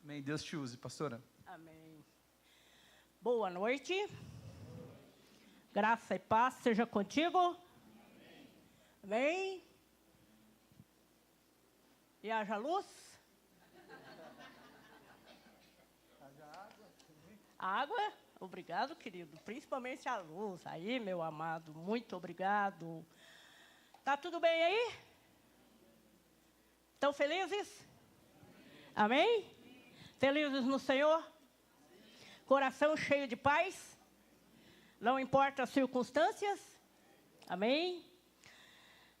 Amém. Deus te use, pastora. Amém. Boa noite. Graça e paz seja contigo. Amém. Amém. E haja luz. Haja água. Água? Obrigado, querido. Principalmente a luz. Aí, meu amado, muito obrigado. Tá tudo bem aí? Estão felizes? Amém? Felizes no Senhor? Coração cheio de paz? Não importa as circunstâncias? Amém?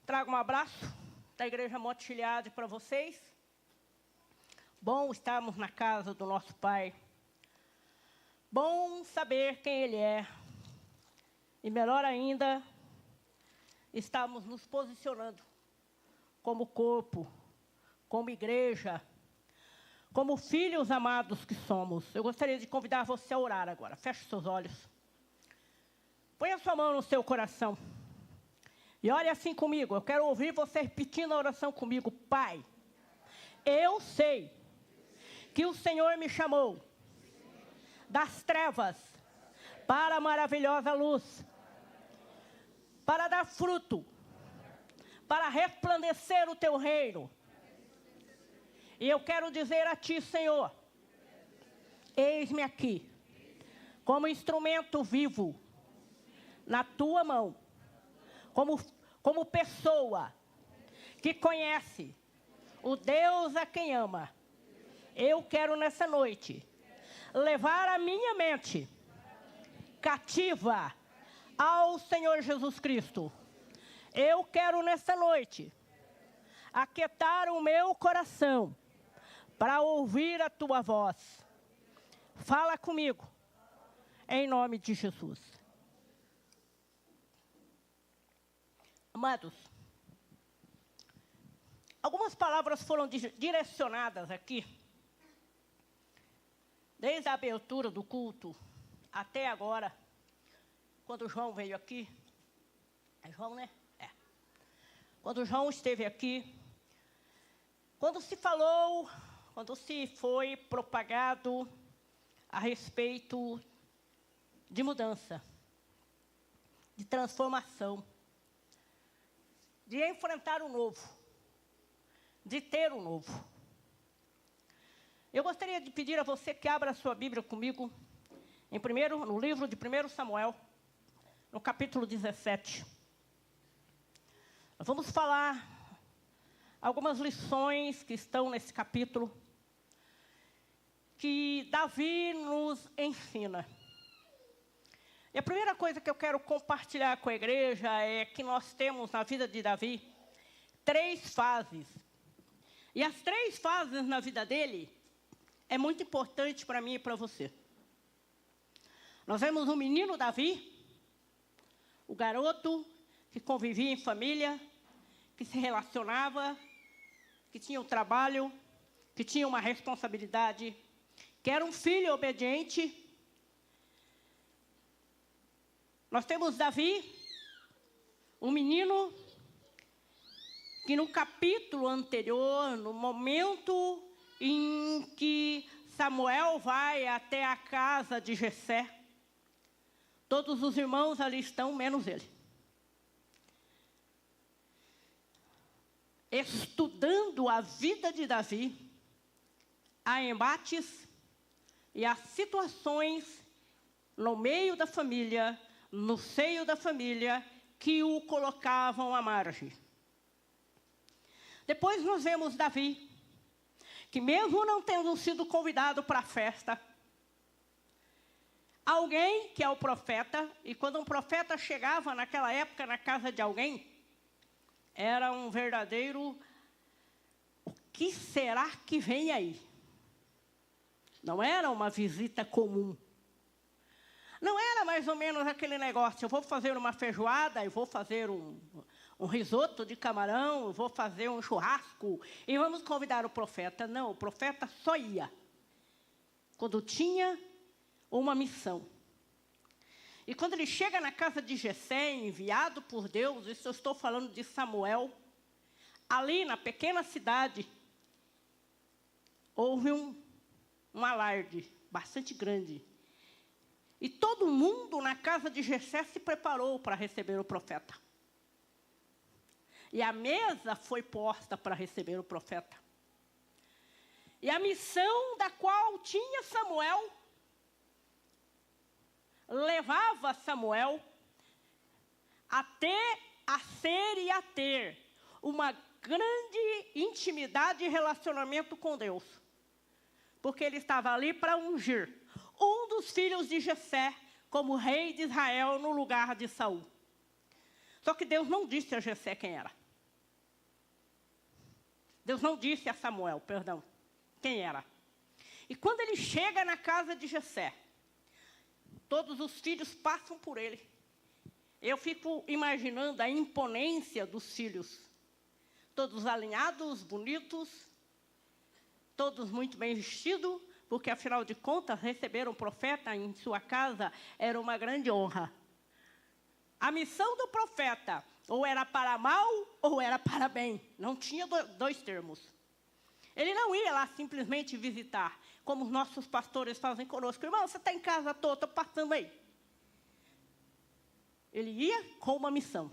Trago um abraço da Igreja Monte Gileade para vocês. Bom estarmos na casa do nosso Pai. Bom saber quem Ele é. E melhor ainda, estamos nos posicionando como corpo, como igreja, como filhos amados que somos. Eu gostaria de convidar você a orar agora. Feche seus olhos. Põe a sua mão no seu coração. E olhe assim comigo. Eu quero ouvir você repetindo a oração comigo. Pai, eu sei que o Senhor me chamou das trevas para a maravilhosa luz, para dar fruto, para resplandecer o teu reino. E eu quero dizer a ti, Senhor, eis-me aqui, como instrumento vivo, na tua mão, como pessoa que conhece o Deus a quem ama. Eu quero nessa noite levar a minha mente cativa ao Senhor Jesus Cristo. Eu quero nessa noite aquietar o meu coração para ouvir a tua voz. Fala comigo, em nome de Jesus. Amados, algumas palavras foram direcionadas aqui, desde a abertura do culto até agora, quando João veio aqui. É João, né? É. Quando João esteve aqui, quando se falou, quando se foi propagado a respeito de mudança, de transformação, de enfrentar o novo, de ter o novo. Eu gostaria de pedir a você que abra a sua Bíblia comigo, no livro de 1 Samuel, no capítulo 17. Nós vamos falar algumas lições que estão nesse capítulo, que Davi nos ensina. E a primeira coisa que eu quero compartilhar com a igreja é que nós temos na vida de Davi 3 fases. E as 3 fases na vida dele é muito importante para mim e para você. Nós vemos o menino Davi, o garoto que convivia em família, que se relacionava, que tinha um trabalho, que tinha uma responsabilidade, que era um filho obediente. Nós temos Davi, um menino que no capítulo anterior, no momento em que Samuel vai até a casa de Jessé, todos os irmãos ali estão, menos ele. Estudando a vida de Davi, há embates e há situações no meio da família, no seio da família, que o colocavam à margem. Depois nós vemos Davi, que mesmo não tendo sido convidado para a festa, alguém que é o profeta, e quando um profeta chegava naquela época na casa de alguém, era um verdadeiro, o que será que vem aí? Não era uma visita comum. Não era mais ou menos aquele negócio, eu vou fazer uma feijoada, eu vou fazer um risoto de camarão, eu vou fazer um churrasco, e vamos convidar o profeta. Não, o profeta só ia quando tinha uma missão. E quando ele chega na casa de Jessé, enviado por Deus, isso eu estou falando de Samuel, ali na pequena cidade, houve um alarde bastante grande. E todo mundo na casa de Jessé se preparou para receber o profeta. E a mesa foi posta para receber o profeta. E a missão da qual tinha Samuel, levava Samuel até a ser e a ter uma grande intimidade e relacionamento com Deus. Porque ele estava ali para ungir um dos filhos de Jessé como rei de Israel no lugar de Saul. Só que Deus não disse a Jessé quem era. Deus não disse a Samuel, quem era. E quando ele chega na casa de Jessé, todos os filhos passam por ele. Eu fico imaginando a imponência dos filhos. Todos alinhados, bonitos, todos muito bem vestidos, porque, afinal de contas, receber um profeta em sua casa era uma grande honra. A missão do profeta ou era para mal ou era para bem. Não tinha dois termos. Ele não ia lá simplesmente visitar, como os nossos pastores fazem conosco. Irmão, você está em casa à toa, estou passando aí. Ele ia com uma missão.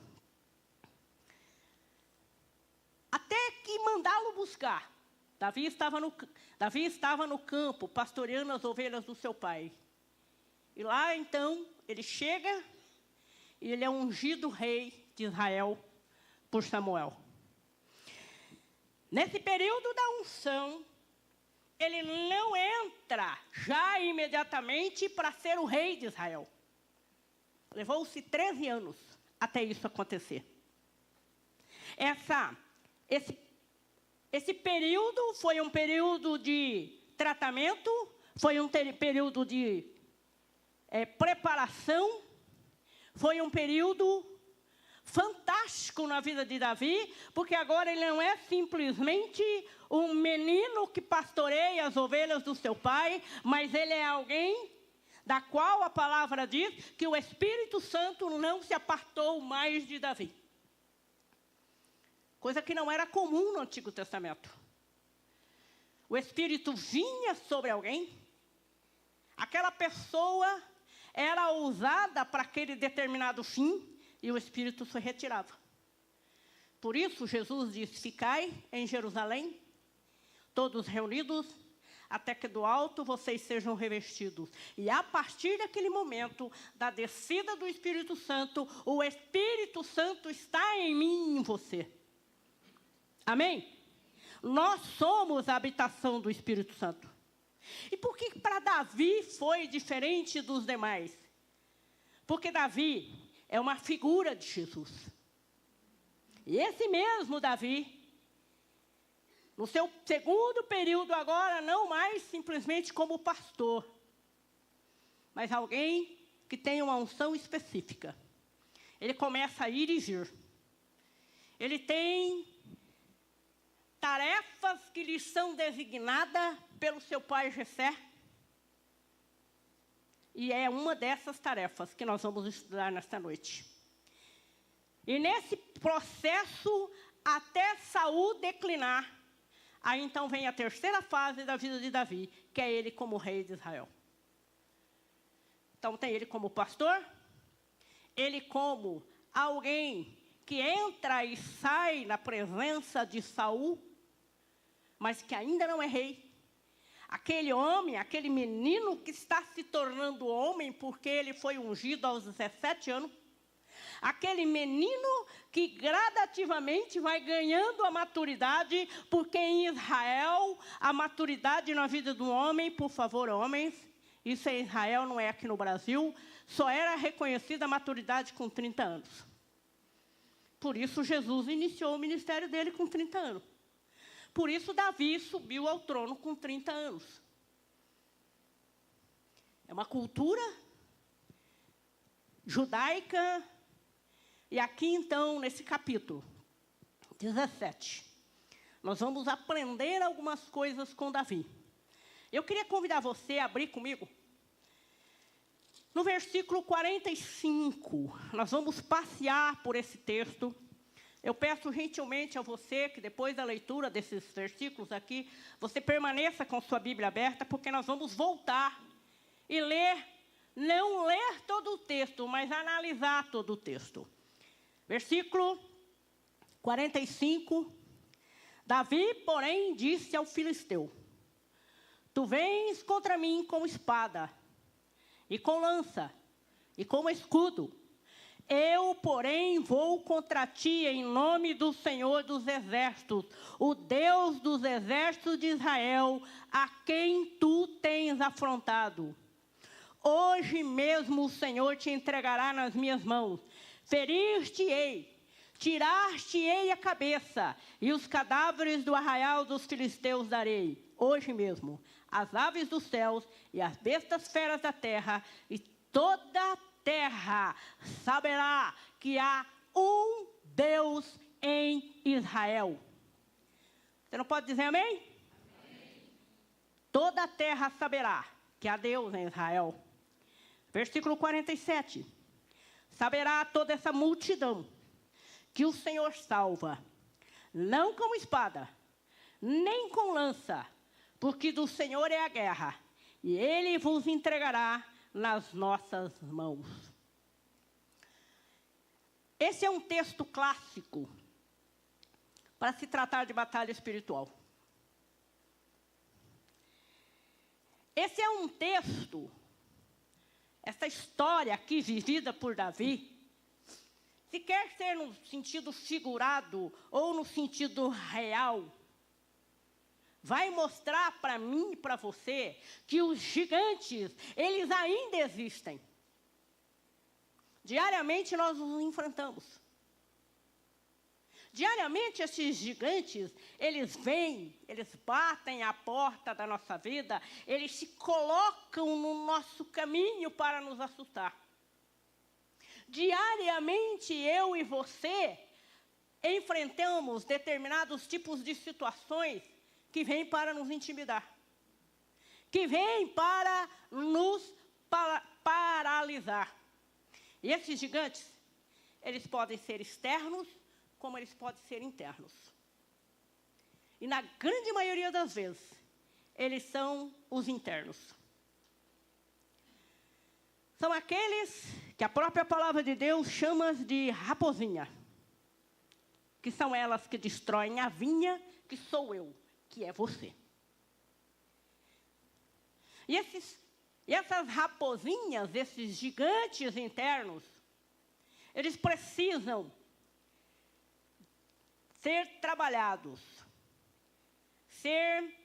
Até que mandá-lo buscar. Davi estava no campo, pastoreando as ovelhas do seu pai. E lá, então, ele chega e ele é ungido rei de Israel por Samuel. Nesse período da unção, ele não entra já imediatamente para ser o rei de Israel. Levou-se 13 anos até isso acontecer. Esse período foi um período de tratamento, foi um período de preparação, foi um período fantástico na vida de Davi, porque agora ele não é simplesmente um menino que pastoreia as ovelhas do seu pai, mas ele é alguém da qual a palavra diz que o Espírito Santo não se apartou mais de Davi. Coisa que não era comum no Antigo Testamento. O Espírito vinha sobre alguém, aquela pessoa era usada para aquele determinado fim, e o Espírito se retirava. Por isso, Jesus disse, ficai em Jerusalém, todos reunidos, até que do alto vocês sejam revestidos. E a partir daquele momento, da descida do Espírito Santo, o Espírito Santo está em mim e em você. Amém? Nós somos a habitação do Espírito Santo. E por que para Davi foi diferente dos demais? Porque Davi é uma figura de Jesus. E esse mesmo Davi, no seu segundo período agora, não mais simplesmente como pastor, mas alguém que tem uma unção específica. Ele começa a ir e vir. Ele tem tarefas que lhe são designadas pelo seu pai Jessé. E é uma dessas tarefas que nós vamos estudar nesta noite. E nesse processo, até Saul declinar, aí então vem a terceira fase da vida de Davi, que é ele como rei de Israel. Então tem ele como pastor, ele como alguém que entra e sai na presença de Saul, mas que ainda não é rei. Aquele homem, aquele menino que está se tornando homem porque ele foi ungido aos 17 anos. Aquele menino que gradativamente vai ganhando a maturidade, porque em Israel a maturidade na vida do homem, por favor, homens, isso em Israel, não é aqui no Brasil, só era reconhecida a maturidade com 30 anos. Por isso Jesus iniciou o ministério dele com 30 anos. Por isso Davi subiu ao trono com 30 anos. É uma cultura judaica. E aqui então, nesse capítulo 17, nós vamos aprender algumas coisas com Davi. Eu queria convidar você a abrir comigo no versículo 45. Nós vamos passear por esse texto Eu peço gentilmente a você que depois da leitura desses versículos aqui, você permaneça com sua Bíblia aberta, porque nós vamos voltar e ler, não ler todo o texto, mas analisar todo o texto. Versículo 45. Davi, porém, disse ao filisteu: tu vens contra mim com espada, e com lança, e com escudo. Eu, porém, vou contra ti em nome do Senhor dos Exércitos, o Deus dos exércitos de Israel, a quem tu tens afrontado. Hoje mesmo o Senhor te entregará nas minhas mãos. Ferir-te-ei, tirar-te-ei a cabeça, e os cadáveres do arraial dos filisteus darei. Hoje mesmo, as aves dos céus e as bestas feras da terra, e toda a terra saberá que há um Deus em Israel. Você não pode dizer amém? Amém. Toda a terra saberá que há Deus em Israel. Versículo 47. Saberá toda essa multidão que o Senhor salva, não com espada, nem com lança, porque do Senhor é a guerra, e Ele vos entregará nas nossas mãos. Esse é um texto clássico para se tratar de batalha espiritual. Esse é um texto, essa história aqui vivida por Davi, se quer ser no sentido figurado ou no sentido real, vai mostrar para mim e para você que os gigantes, eles ainda existem. Diariamente nós os enfrentamos. Diariamente esses gigantes, eles vêm, eles batem à porta da nossa vida, eles se colocam no nosso caminho para nos assustar. Diariamente eu e você enfrentamos determinados tipos de situações que vêm para nos intimidar, que vêm para nos paralisar. E esses gigantes, eles podem ser externos, como eles podem ser internos. E na grande maioria das vezes, eles são os internos. São aqueles que a própria palavra de Deus chama de raposinha, que são elas que destroem a vinha, que sou eu, que é você. E essas raposinhas, esses gigantes internos, eles precisam ser trabalhados, ser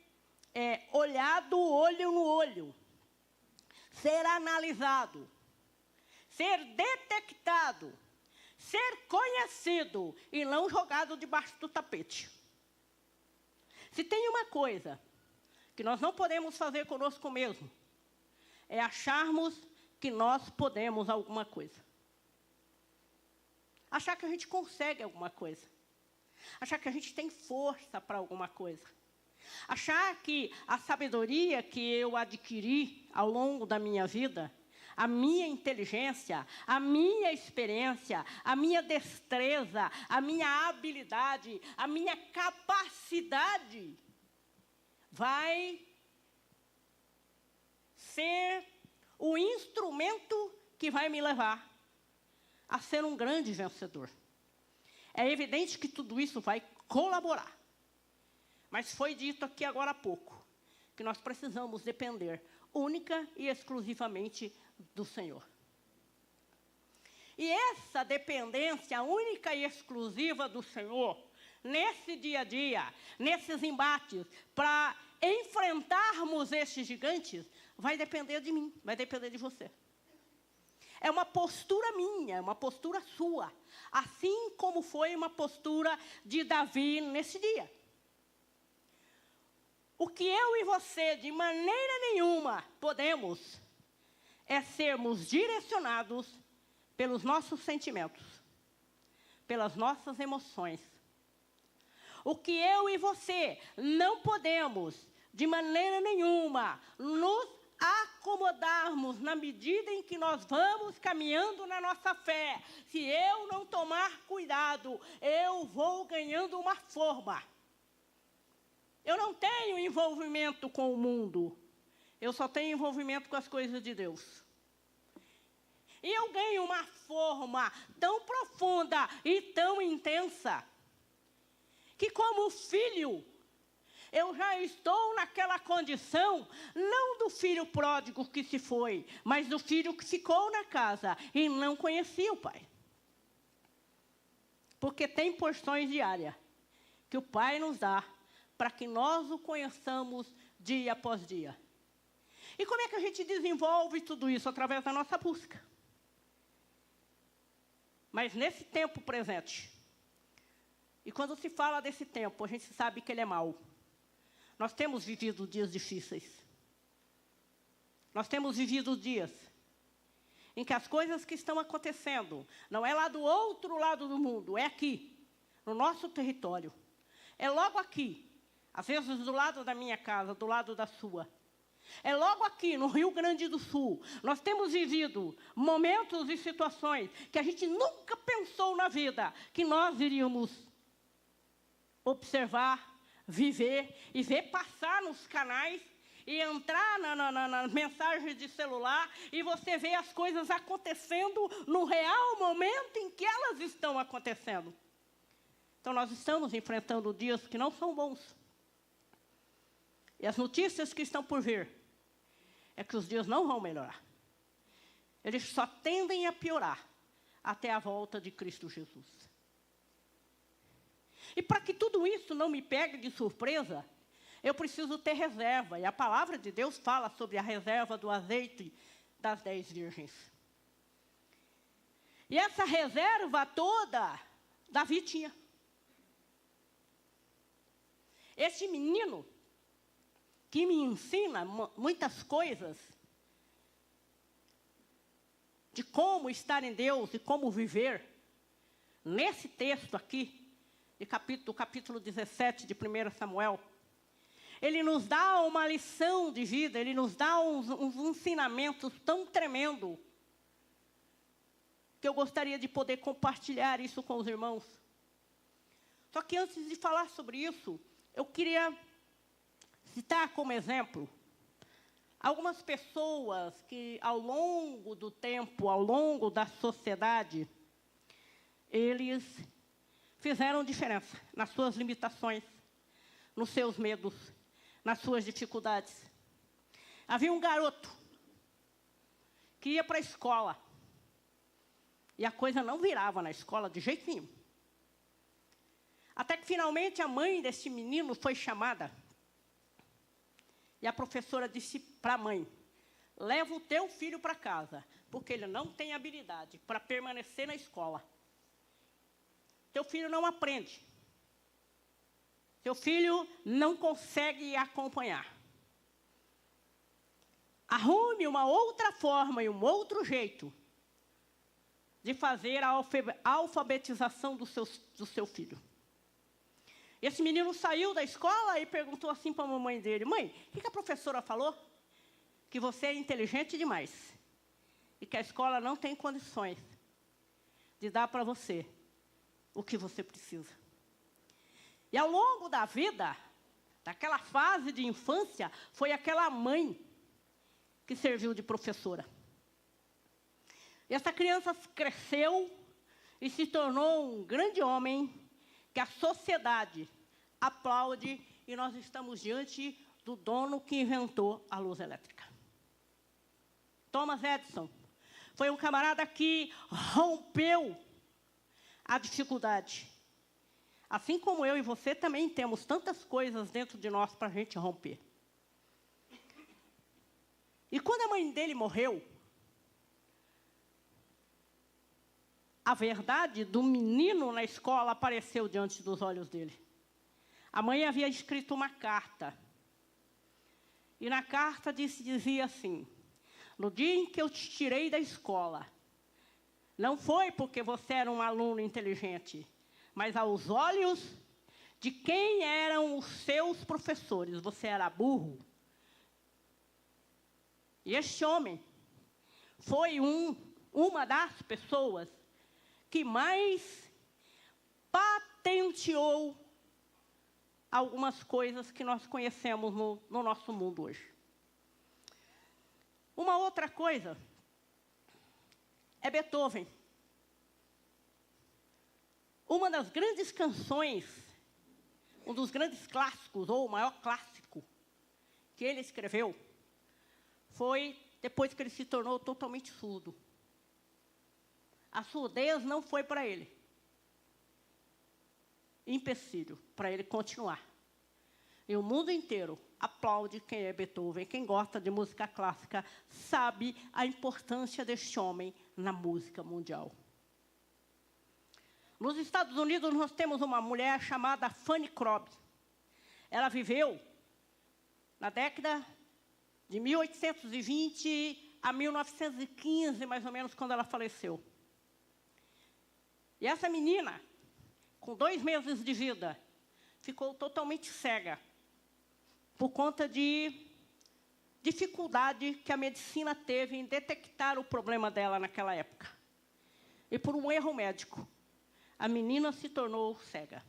olhado olho no olho, ser analisado, ser detectado, ser conhecido e não jogado debaixo do tapete. Se tem uma coisa que nós não podemos fazer conosco mesmo, é acharmos que nós podemos alguma coisa. Achar que a gente consegue alguma coisa. Achar que a gente tem força para alguma coisa. Achar que a sabedoria que eu adquiri ao longo da minha vida, a minha inteligência, a minha experiência, a minha destreza, a minha habilidade, a minha capacidade vai ser o instrumento que vai me levar a ser um grande vencedor. É evidente que tudo isso vai colaborar. Mas foi dito aqui agora há pouco que nós precisamos depender única e exclusivamente do Senhor. E essa dependência única e exclusiva do Senhor, nesse dia a dia, nesses embates, para enfrentarmos esses gigantes, vai depender de mim, vai depender de você. É uma postura minha, é uma postura sua, assim como foi uma postura de Davi nesse dia. O que eu e você, de maneira nenhuma, podemos é sermos direcionados pelos nossos sentimentos, pelas nossas emoções. O que eu e você não podemos, de maneira nenhuma, nos acomodarmos na medida em que nós vamos caminhando na nossa fé. Se eu não tomar cuidado, eu vou ganhando uma forma. Eu não tenho envolvimento com o mundo. Eu só tenho envolvimento com as coisas de Deus. E eu ganho uma forma tão profunda e tão intensa, que como filho, eu já estou naquela condição, não do filho pródigo que se foi, mas do filho que ficou na casa e não conhecia o pai. Porque tem porções diárias que o pai nos dá para que nós o conheçamos dia após dia. E como é que a gente desenvolve tudo isso? Através da nossa busca. Mas nesse tempo presente, e quando se fala desse tempo, a gente sabe que ele é mau. Nós temos vivido dias difíceis. Nós temos vivido dias em que as coisas que estão acontecendo, não é lá do outro lado do mundo, é aqui, no nosso território. É logo aqui, às vezes do lado da minha casa, do lado da sua. É logo aqui, no Rio Grande do Sul. Nós temos vivido momentos e situações que a gente nunca pensou na vida que nós iríamos observar, viver e ver passar nos canais e entrar nas mensagens de celular e você vê as coisas acontecendo no real momento em que elas estão acontecendo. Então, nós estamos enfrentando dias que não são bons. E as notícias que estão por vir é que os dias não vão melhorar. Eles só tendem a piorar até a volta de Cristo Jesus. E para que tudo isso não me pegue de surpresa, eu preciso ter reserva. E a palavra de Deus fala sobre a reserva do azeite das 10 virgens. E essa reserva toda, Davi tinha. Esse menino que me ensina muitas coisas de como estar em Deus e como viver, nesse texto aqui, do capítulo 17 de 1 Samuel, ele nos dá uma lição de vida, ele nos dá uns ensinamentos tão tremendos, que eu gostaria de poder compartilhar isso com os irmãos. Só que antes de falar sobre isso, eu queria citar como exemplo algumas pessoas que, ao longo do tempo, ao longo da sociedade, eles fizeram diferença nas suas limitações, nos seus medos, nas suas dificuldades. Havia um garoto que ia para a escola e a coisa não virava na escola de jeito nenhum. Até que, finalmente, a mãe desse menino foi chamada. E a professora disse para a mãe: leva o teu filho para casa, porque ele não tem habilidade para permanecer na escola. Teu filho não aprende. Teu filho não consegue acompanhar. Arrume uma outra forma e um outro jeito de fazer a alfabetização do seu filho. Esse menino saiu da escola e perguntou assim para a mamãe dele: mãe, o que a professora falou? Que você é inteligente demais e que a escola não tem condições de dar para você o que você precisa. E ao longo da vida, daquela fase de infância, foi aquela mãe que serviu de professora. E essa criança cresceu e se tornou um grande homem que a sociedade aplaude, e nós estamos diante do dono que inventou a luz elétrica. Thomas Edison foi um camarada que rompeu a dificuldade. Assim como eu e você também temos tantas coisas dentro de nós para a gente romper. E quando a mãe dele morreu, a verdade do menino na escola apareceu diante dos olhos dele. A mãe havia escrito uma carta. E na carta dizia assim: no dia em que eu te tirei da escola, não foi porque você era um aluno inteligente, mas aos olhos de quem eram os seus professores, você era burro. E este homem foi uma das pessoas que mais patenteou algumas coisas que nós conhecemos no nosso mundo hoje. Uma outra coisa é Beethoven. Uma das grandes canções, um dos grandes clássicos, ou o maior clássico que ele escreveu, foi depois que ele se tornou totalmente surdo. A surdez não foi para ele empecilho para ele continuar. E o mundo inteiro aplaude quem é Beethoven. Quem gosta de música clássica sabe a importância deste homem na música mundial. Nos Estados Unidos, nós temos uma mulher chamada Fanny Crosby. Ela viveu na década de 1820 a 1915, mais ou menos, quando ela faleceu. E essa menina, com 2 meses de vida, ficou totalmente cega por conta de dificuldade que a medicina teve em detectar o problema dela naquela época. E por um erro médico, a menina se tornou cega.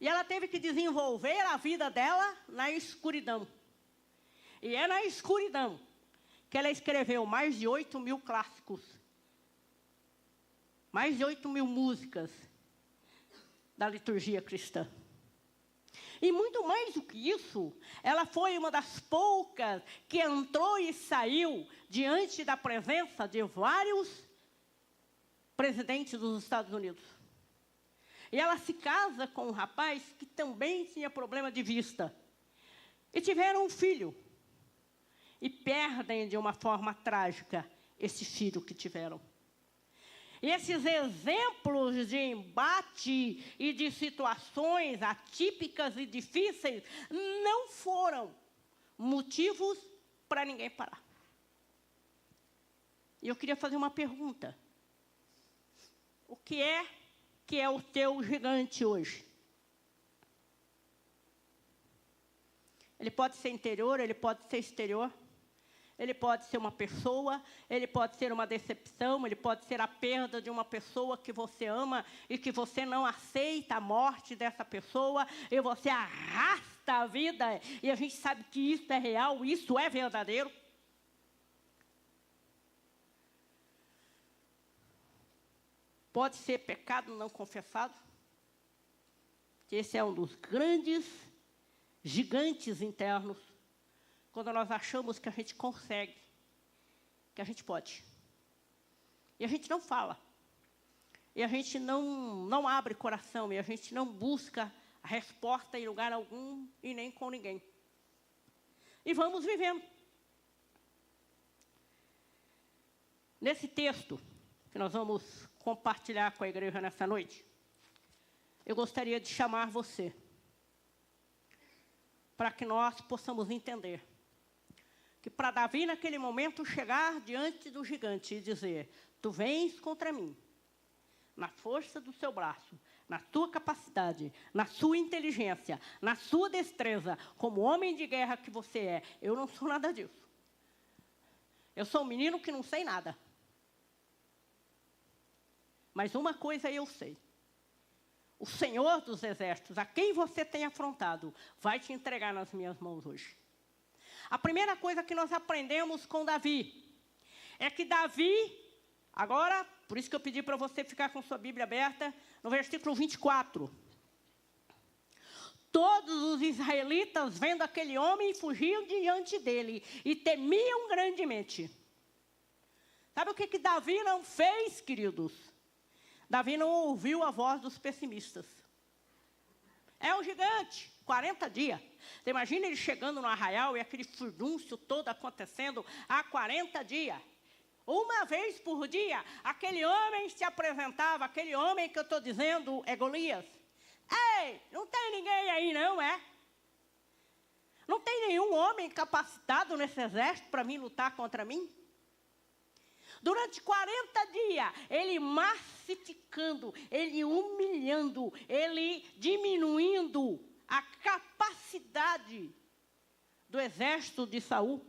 E ela teve que desenvolver a vida dela na escuridão. E é na escuridão que ela escreveu mais de 8.000 clássicos, mais de 8.000 músicas da liturgia cristã. E muito mais do que isso, ela foi uma das poucas que entrou e saiu diante da presença de vários presidentes dos Estados Unidos. E ela se casa com um rapaz que também tinha problema de vista. E tiveram um filho. E perdem de uma forma trágica esse filho que tiveram. E esses exemplos de embate e de situações atípicas e difíceis não foram motivos para ninguém parar. E eu queria fazer uma pergunta. O que é o teu gigante hoje? Ele pode ser interior, ele pode ser exterior. Ele pode ser uma pessoa, ele pode ser uma decepção, ele pode ser a perda de uma pessoa que você ama e que você não aceita a morte dessa pessoa e você arrasta a vida e a gente sabe que isso é real, isso é verdadeiro. Pode ser pecado não confessado, que esse é um dos grandes gigantes internos. Quando nós achamos que a gente consegue, que a gente pode. E a gente não fala. E a gente não abre coração. E a gente não busca a resposta em lugar algum e nem com ninguém. E vamos vivendo. Nesse texto que nós vamos compartilhar com a igreja nessa noite, eu gostaria de chamar você para que nós possamos entender que para Davi, naquele momento, chegar diante do gigante e dizer: tu vens contra mim, na força do seu braço, na tua capacidade, na sua inteligência, na sua destreza, como homem de guerra que você é. Eu não sou nada disso. Eu sou um menino que não sei nada. Mas uma coisa eu sei. O Senhor dos Exércitos, a quem você tem afrontado, vai te entregar nas minhas mãos hoje. A primeira coisa que nós aprendemos com Davi é que Davi, agora, por isso que eu pedi para você ficar com sua Bíblia aberta, no versículo 24. Todos os israelitas, vendo aquele homem, fugiam diante dele e temiam grandemente. Sabe o que Davi não fez, queridos? Davi não ouviu a voz dos pessimistas. É um gigante, 40 dias. Você imagina ele chegando no arraial e aquele furdúncio todo acontecendo há 40 dias. Uma vez por dia, aquele homem se apresentava, aquele homem que eu estou dizendo é Golias. Ei, não tem ninguém aí não, é? Não tem nenhum homem capacitado nesse exército para vir lutar contra mim? Durante 40 dias, ele massificando, ele humilhando, ele diminuindo a capacidade do exército de Saul.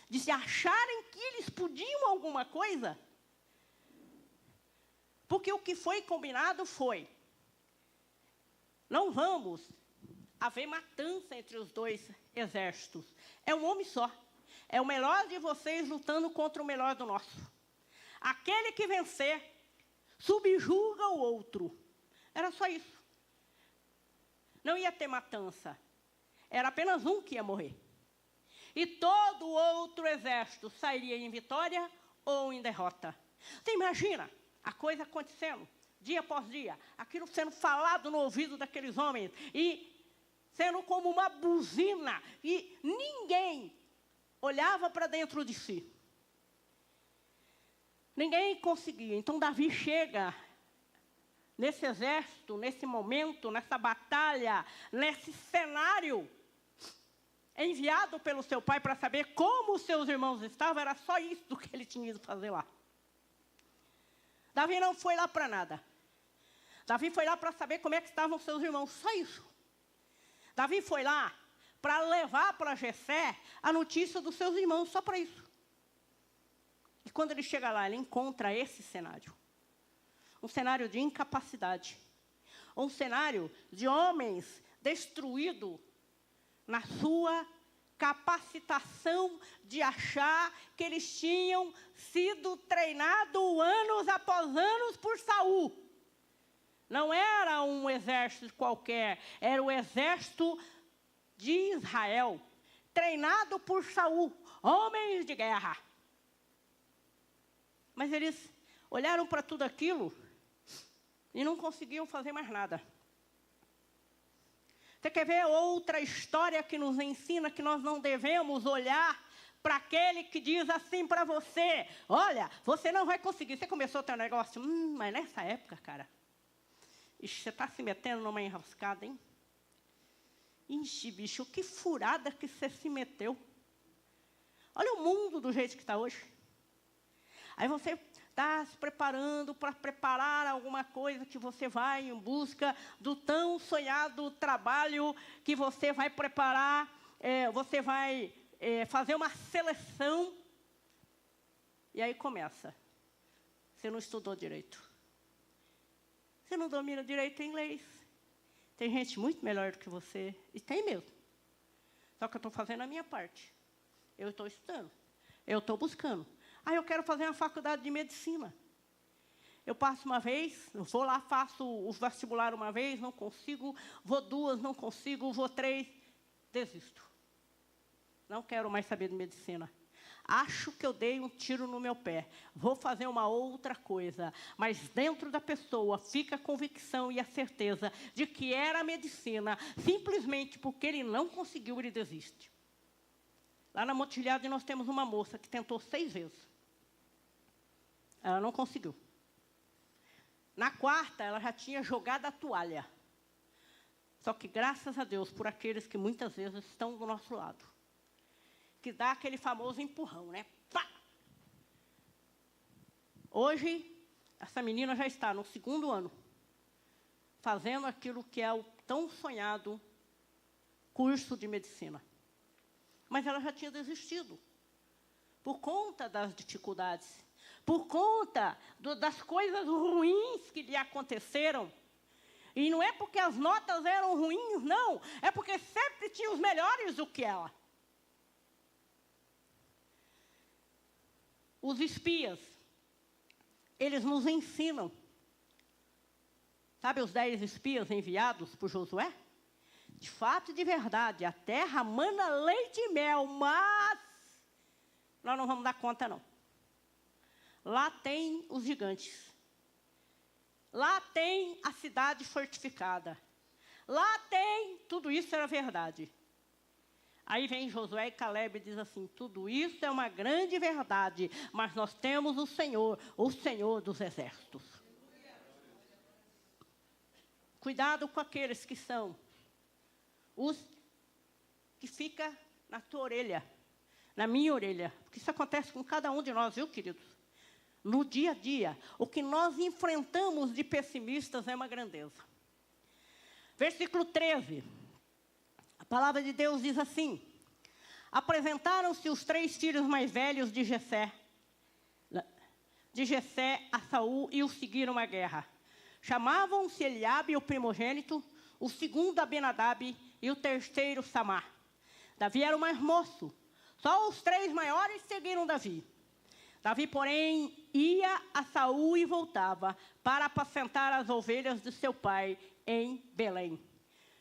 de se acharem que eles podiam alguma coisa. Porque o que foi combinado foi, não vamos haver matança entre os dois exércitos. É um homem só. É o melhor de vocês lutando contra o melhor do nosso. Aquele que vencer, subjuga o outro. Era só isso. Não ia ter matança. Era apenas um que ia morrer. E todo o outro exército sairia em vitória ou em derrota. Você imagina a coisa acontecendo, dia após dia, aquilo sendo falado no ouvido daqueles homens, e sendo como uma buzina, e ninguém olhava para dentro de si. Ninguém conseguia. Então Davi chega nesse exército, nesse momento, nessa batalha, nesse cenário, enviado pelo seu pai para saber como os seus irmãos estavam. Era só isso que ele tinha ido fazer lá. Davi não foi lá para nada. Davi foi lá para saber como é que estavam seus irmãos, só isso. Davi foi lá para levar para Jessé a notícia dos seus irmãos, só para isso. E quando ele chega lá, ele encontra esse cenário. Um cenário de incapacidade. Um cenário de homens destruídos na sua capacitação de achar que eles tinham sido treinados anos após anos por Saul. Não era um exército qualquer, era o exército de Israel, treinado por Saul, homens de guerra. Mas eles olharam para tudo aquilo e não conseguiam fazer mais nada. Você quer ver outra história que nos ensina que nós não devemos olhar para aquele que diz assim para você: olha, você não vai conseguir. Você começou o teu negócio, mas nessa época, cara, ixi, você está se metendo numa enrascada, hein? Ixi, bicho, que furada que você se meteu. Olha o mundo do jeito que está hoje. Aí você está se preparando para preparar alguma coisa que você vai em busca do tão sonhado trabalho que você vai preparar, você vai fazer uma seleção. E aí começa. Você não estudou direito. Você não domina direito em inglês. Tem gente muito melhor do que você. E tem mesmo. Só que eu estou fazendo a minha parte. Eu estou estudando. Eu estou buscando. Eu quero fazer uma faculdade de medicina. Eu passo uma vez, vou lá, faço o vestibular uma vez, não consigo. Vou duas, não consigo. Vou três, desisto. Não quero mais saber de medicina. Acho que eu dei um tiro no meu pé. Vou fazer uma outra coisa. Mas dentro da pessoa fica a convicção e a certeza de que era a medicina. Simplesmente porque ele não conseguiu, ele desiste. Lá na Montilhada nós temos uma moça que tentou 6 vezes. Ela não conseguiu. Na quarta, ela já tinha jogado a toalha. Só que, graças a Deus, por aqueles que muitas vezes estão do nosso lado, que dá aquele famoso empurrão, né? Pá! Hoje, essa menina já está no 2º ano, fazendo aquilo que é o tão sonhado curso de medicina. Mas ela já tinha desistido, por conta das dificuldades, por conta das coisas ruins que lhe aconteceram. E não é porque as notas eram ruins, não. É porque sempre tinha os melhores do que ela. Os espias, eles nos ensinam. Sabe os 10 espias enviados por Josué? De fato e de verdade, a terra mana leite e mel, mas nós não vamos dar conta, não. Lá tem os gigantes. Lá tem a cidade fortificada. Lá tem, tudo isso era verdade. Aí vem Josué e Caleb e diz assim: tudo isso é uma grande verdade, mas nós temos o Senhor dos exércitos. Cuidado com aqueles que são os que ficam na tua orelha, na minha orelha. Porque isso acontece com cada um de nós, viu, queridos? No dia a dia, o que nós enfrentamos de pessimistas é uma grandeza. Versículo 13. A palavra de Deus diz assim: apresentaram-se os 3 filhos mais velhos de Jessé a Saul e o seguiram à guerra. Chamavam-se Eliabe, o primogênito, o segundo Abinadab e o terceiro Samar. Davi era o mais moço. Só os 3 maiores seguiram Davi. Davi, porém, ia a Saul e voltava para apacentar as ovelhas de seu pai em Belém.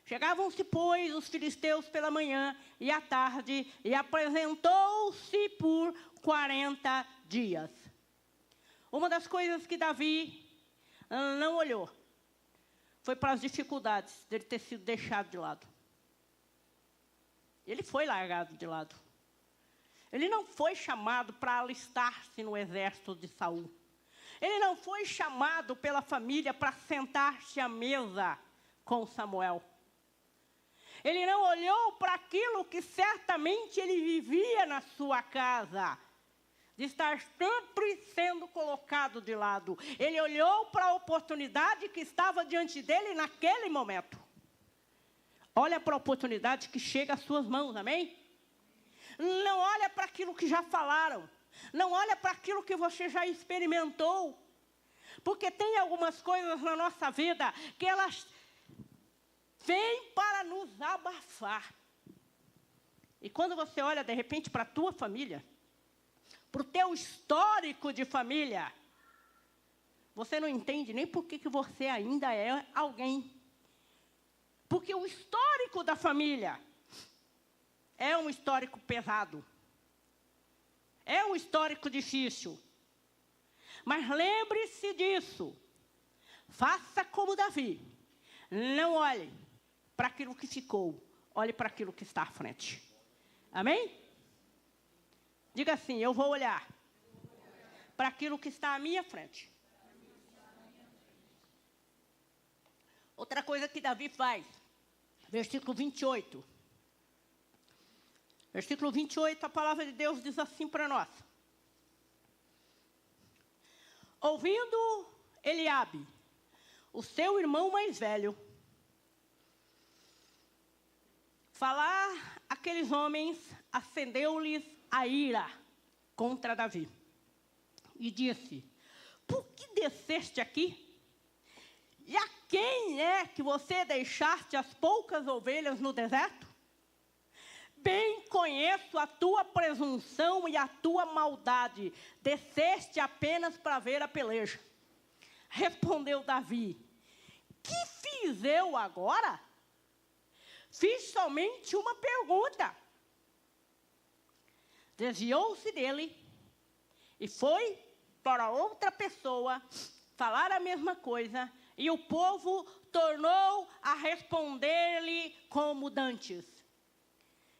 Chegavam-se, pois, os filisteus pela manhã e à tarde, e apresentou-se por 40 dias. Uma das coisas que Davi não olhou foi para as dificuldades dele ter sido deixado de lado. Ele foi largado de lado. Ele não foi chamado para alistar-se no exército de Saul. Ele não foi chamado pela família para sentar-se à mesa com Samuel. Ele não olhou para aquilo que certamente ele vivia na sua casa, de estar sempre sendo colocado de lado. Ele olhou para a oportunidade que estava diante dele naquele momento. Olha para a oportunidade que chega às suas mãos, amém? Não olha para aquilo que já falaram. Não olha para aquilo que você já experimentou. Porque tem algumas coisas na nossa vida que elas vêm para nos abafar. E quando você olha, de repente, para a tua família, para o teu histórico de família, você não entende nem por que você ainda é alguém. Porque o histórico da família é um histórico pesado. É um histórico difícil. Mas lembre-se disso. Faça como Davi. Não olhe para aquilo que ficou. Olhe para aquilo que está à frente. Amém? Diga assim, eu vou olhar para aquilo que está à minha frente. Outra coisa que Davi faz. Versículo 28. Versículo 28, a palavra de Deus diz assim para nós. Ouvindo Eliabe, o seu irmão mais velho, falar aqueles homens, acendeu-lhes a ira contra Davi. E disse, por que desceste aqui? E a quem é que você deixaste as poucas ovelhas no deserto? Bem conheço a tua presunção e a tua maldade. Desceste apenas para ver a peleja. Respondeu Davi, que fiz eu agora? Fiz somente uma pergunta. Desviou-se dele e foi para outra pessoa falar a mesma coisa. E o povo tornou a responder-lhe como dantes.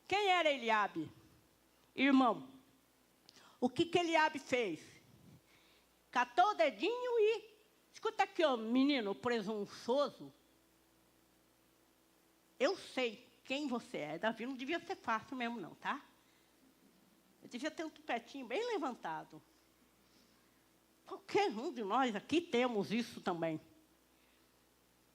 Quem era Eliabe? Irmão. O que Eliabe fez? Catou o dedinho e... Escuta aqui, ó, menino presunçoso. Eu sei quem você é. Davi não devia ser fácil mesmo não, tá? Eu devia ter um tupetinho bem levantado. Qualquer um de nós aqui temos isso também.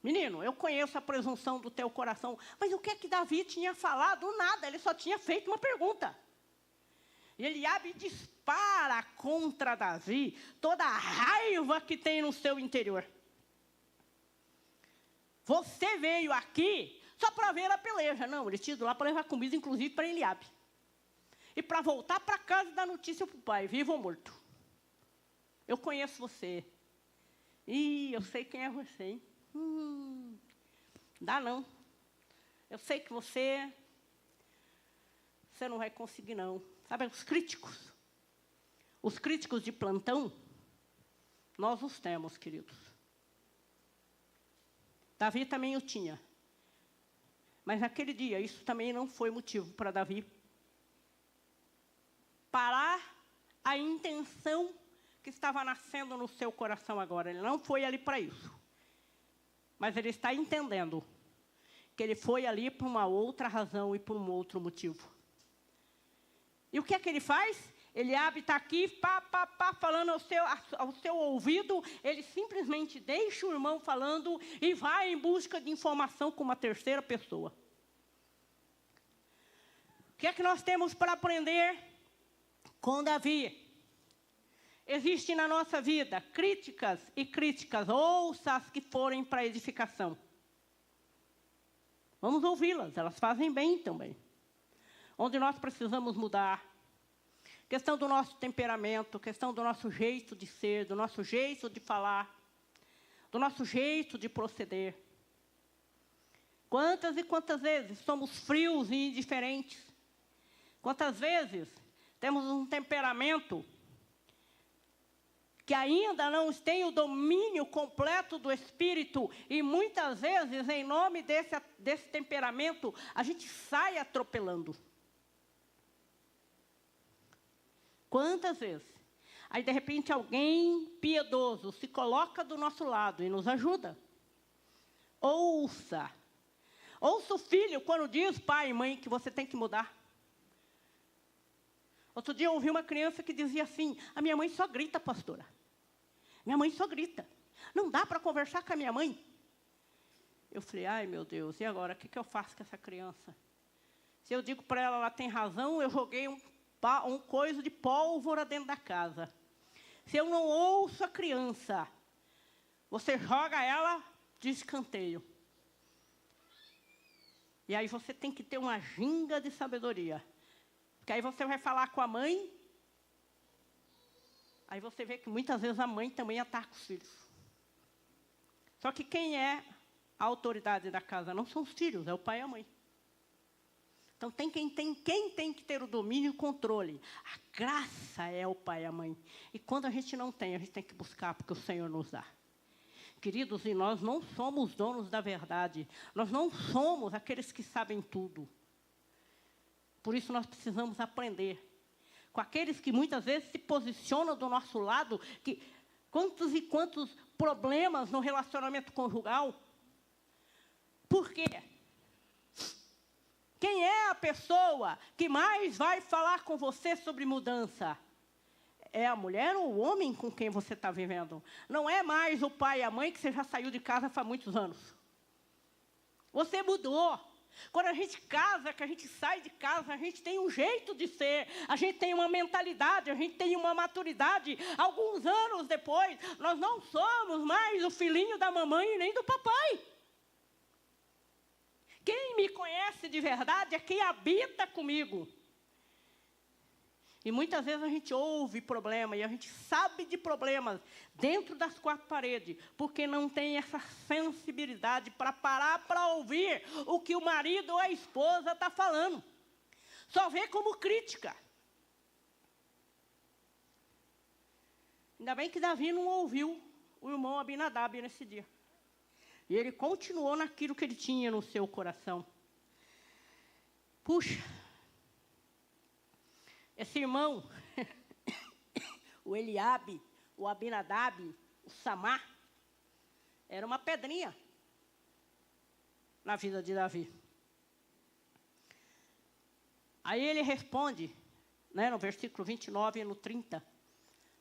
Menino, eu conheço a presunção do teu coração. Mas o que é que Davi tinha falado? Nada, ele só tinha feito uma pergunta. E Eliabe dispara contra Davi toda a raiva que tem no seu interior. Você veio aqui só para ver a peleja. Não, ele tinha ido lá para levar comida, inclusive para Eliabe. E para voltar para casa e dar notícia para o pai, vivo ou morto. Eu conheço você. Ih, eu sei quem é você, hein? Dá não. Eu sei que você não vai conseguir não. Sabe, os críticos de plantão, nós os temos, queridos. Davi também o tinha. Mas naquele dia, isso também não foi motivo para Davi parar a intenção que estava nascendo no seu coração agora. Ele não foi ali para isso. Mas ele está entendendo que ele foi ali por uma outra razão e por um outro motivo. E o que é que ele faz? Eliabe está aqui, falando ao seu ouvido. Ele simplesmente deixa o irmão falando e vai em busca de informação com uma terceira pessoa. que é que nós temos para aprender com Davi? Existe na nossa vida críticas e críticas, ouça as que forem para edificação. Vamos ouvi-las, elas fazem bem também. Onde nós precisamos mudar. Questão do nosso temperamento, questão do nosso jeito de ser, do nosso jeito de falar, do nosso jeito de proceder. Quantas e quantas vezes somos frios e indiferentes? Quantas vezes temos um temperamento que ainda não tem o domínio completo do Espírito, e muitas vezes, em nome desse temperamento, a gente sai atropelando. Quantas vezes? Aí, de repente, alguém piedoso se coloca do nosso lado e nos ajuda. Ouça. Ouça o filho quando diz, pai e mãe, que você tem que mudar. Outro dia eu ouvi uma criança que dizia assim, a minha mãe só grita, pastora. Minha mãe só grita. Não dá para conversar com a minha mãe. Eu falei, ai meu Deus, e agora? O que eu faço com essa criança? Se eu digo para ela, ela tem razão, eu joguei um coiso de pólvora dentro da casa. Se eu não ouço a criança, você joga ela de escanteio. E aí você tem que ter uma ginga de sabedoria. Porque aí você vai falar com a mãe, aí você vê que muitas vezes a mãe também ataca os filhos. Só que quem é a autoridade da casa não são os filhos, é o pai e a mãe. Então, quem tem que ter o domínio e o controle. A graça é o pai e a mãe. E quando a gente não tem, a gente tem que buscar, porque o Senhor nos dá. Queridos, e nós não somos donos da verdade. Nós não somos aqueles que sabem tudo. Por isso, nós precisamos aprender. Com aqueles que muitas vezes se posicionam do nosso lado, que quantos e quantos problemas no relacionamento conjugal. Por quê? Quem é a pessoa que mais vai falar com você sobre mudança? É a mulher ou o homem com quem você está vivendo? Não é mais o pai e a mãe que você já saiu de casa faz muitos anos. Você mudou. Quando a gente casa, que a gente sai de casa, a gente tem um jeito de ser, a gente tem uma mentalidade, a gente tem uma maturidade. Alguns anos depois, nós não somos mais o filhinho da mamãe nem do papai. Quem me conhece de verdade é quem habita comigo. E muitas vezes a gente ouve problema e a gente sabe de problemas dentro das quatro paredes, porque não tem essa sensibilidade para parar para ouvir o que o marido ou a esposa está falando. Só vê como crítica. Ainda bem que Davi não ouviu o irmão Abinadab nesse dia. E ele continuou naquilo que ele tinha no seu coração. Puxa, esse irmão, o Eliabe, o Abinadab, o Samar, era uma pedrinha na vida de Davi. Aí ele responde, né, no versículo 29 e no 30,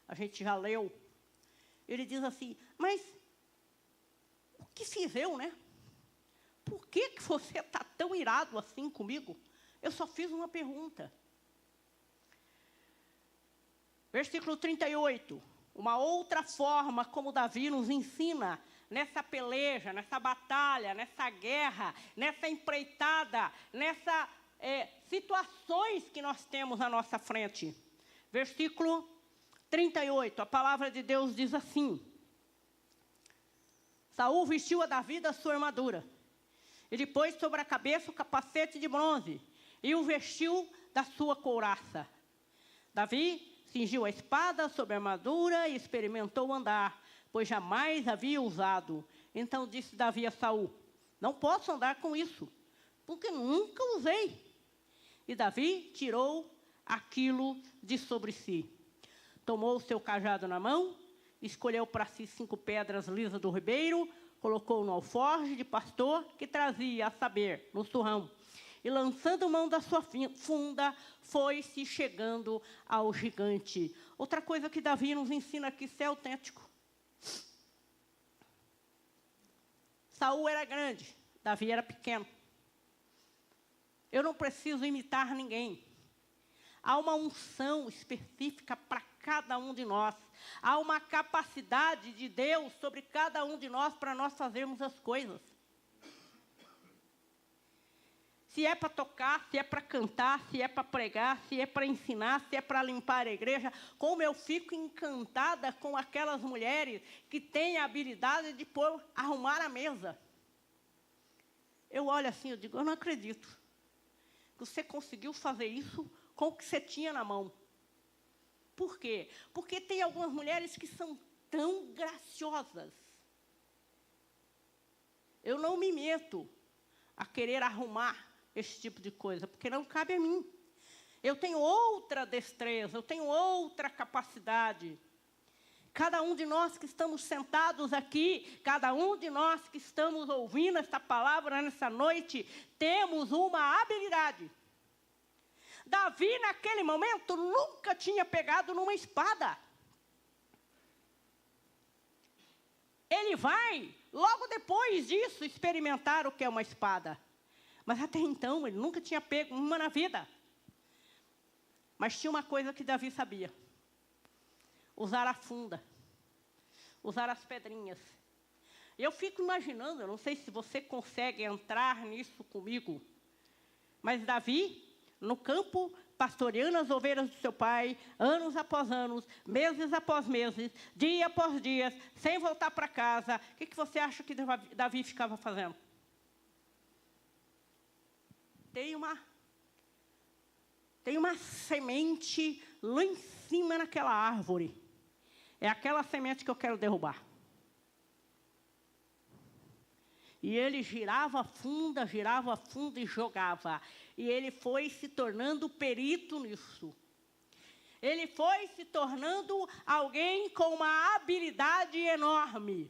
a gente já leu, ele diz assim, mas o que fiz eu, né? Por que você está tão irado assim comigo? Eu só fiz uma pergunta. Versículo 38, uma outra forma como Davi nos ensina nessa peleja, nessa batalha, nessa guerra, nessa empreitada, nessas situações que nós temos à nossa frente. Versículo 38, a palavra de Deus diz assim, Saul vestiu a Davi da sua armadura, e depois sobre a cabeça o capacete de bronze, e o vestiu da sua couraça. Davi cingiu a espada sobre a armadura e experimentou andar, pois jamais havia usado. Então disse Davi a Saul, não posso andar com isso, porque nunca usei. E Davi tirou aquilo de sobre si. Tomou o seu cajado na mão, escolheu para si 5 pedras lisas do ribeiro, colocou no alforje de pastor que trazia, a saber, no surrão. E lançando mão da sua funda, foi-se chegando ao gigante. Outra coisa que Davi nos ensina aqui, ser autêntico. Saul era grande, Davi era pequeno. Eu não preciso imitar ninguém. Há uma unção específica para cada um de nós. Há uma capacidade de Deus sobre cada um de nós para nós fazermos as coisas. Se é para tocar, se é para cantar, se é para pregar, se é para ensinar, se é para limpar a igreja, como eu fico encantada com aquelas mulheres que têm a habilidade de arrumar a mesa. Eu olho assim, eu digo, eu não acredito que você conseguiu fazer isso com o que você tinha na mão. Por quê? Porque tem algumas mulheres que são tão graciosas. Eu não me meto a querer arrumar esse tipo de coisa, porque não cabe a mim. Eu tenho outra destreza, eu tenho outra capacidade. Cada um de nós que estamos sentados aqui, cada um de nós que estamos ouvindo esta palavra nessa noite, temos uma habilidade. Davi, naquele momento, nunca tinha pegado numa espada. Ele vai, logo depois disso, experimentar o que é uma espada. Mas até então, ele nunca tinha pego uma na vida. Mas tinha uma coisa que Davi sabia. Usar a funda. Usar as pedrinhas. Eu fico imaginando, eu não sei se você consegue entrar nisso comigo, mas Davi, no campo, pastoreando as ovelhas do seu pai, anos após anos, meses após meses, dia após dia, sem voltar para casa, o que você acha que Davi ficava fazendo? Tem uma semente lá em cima naquela árvore. É aquela semente que eu quero derrubar. E ele girava a funda e jogava. E ele foi se tornando perito nisso. Ele foi se tornando alguém com uma habilidade enorme.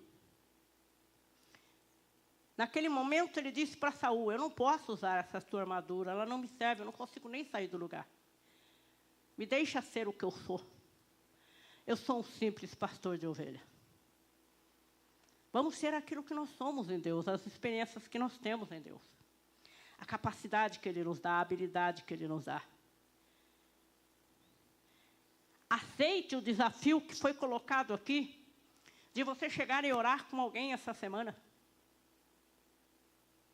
Naquele momento ele disse para Saul, eu não posso usar essa tua armadura, ela não me serve, eu não consigo nem sair do lugar. Me deixa ser o que eu sou. Eu sou um simples pastor de ovelha. Vamos ser aquilo que nós somos em Deus, as experiências que nós temos em Deus. A capacidade que Ele nos dá, a habilidade que Ele nos dá. Aceite o desafio que foi colocado aqui, de você chegar e orar com alguém essa semana.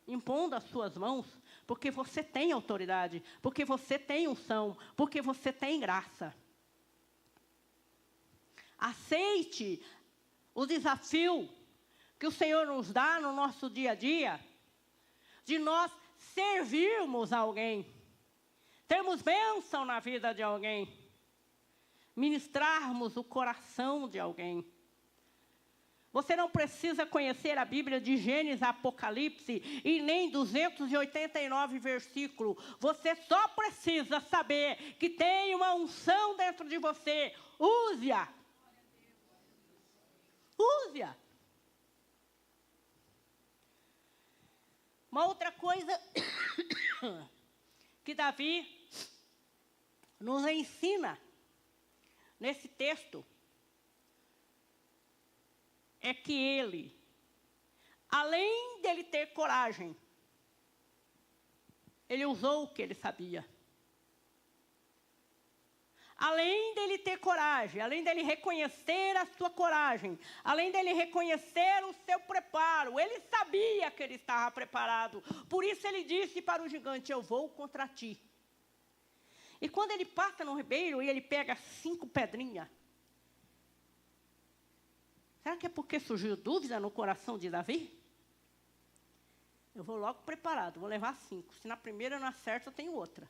Impondo as suas mãos, porque você tem autoridade, porque você tem unção, porque você tem graça. Aceite o desafio que o Senhor nos dá no nosso dia a dia, de nós servirmos a alguém, termos bênção na vida de alguém, ministrarmos o coração de alguém. Você não precisa conhecer a Bíblia de Gênesis a Apocalipse e nem 289 versículos. Você só precisa saber que tem uma unção dentro de você. Use-a. Use-a. Uma outra coisa que Davi nos ensina nesse texto é que ele, além dele ter coragem, ele usou o que ele sabia. Além dele ter coragem, além dele reconhecer a sua coragem, além dele reconhecer o seu preparo, ele sabia que ele estava preparado. Por isso ele disse para o gigante, eu vou contra ti. E quando ele passa no ribeiro e ele pega 5 pedrinhas, será que é porque surgiu dúvida no coração de Davi? Eu vou logo preparado, vou levar 5. Se na primeira eu não acerto, eu tenho outra.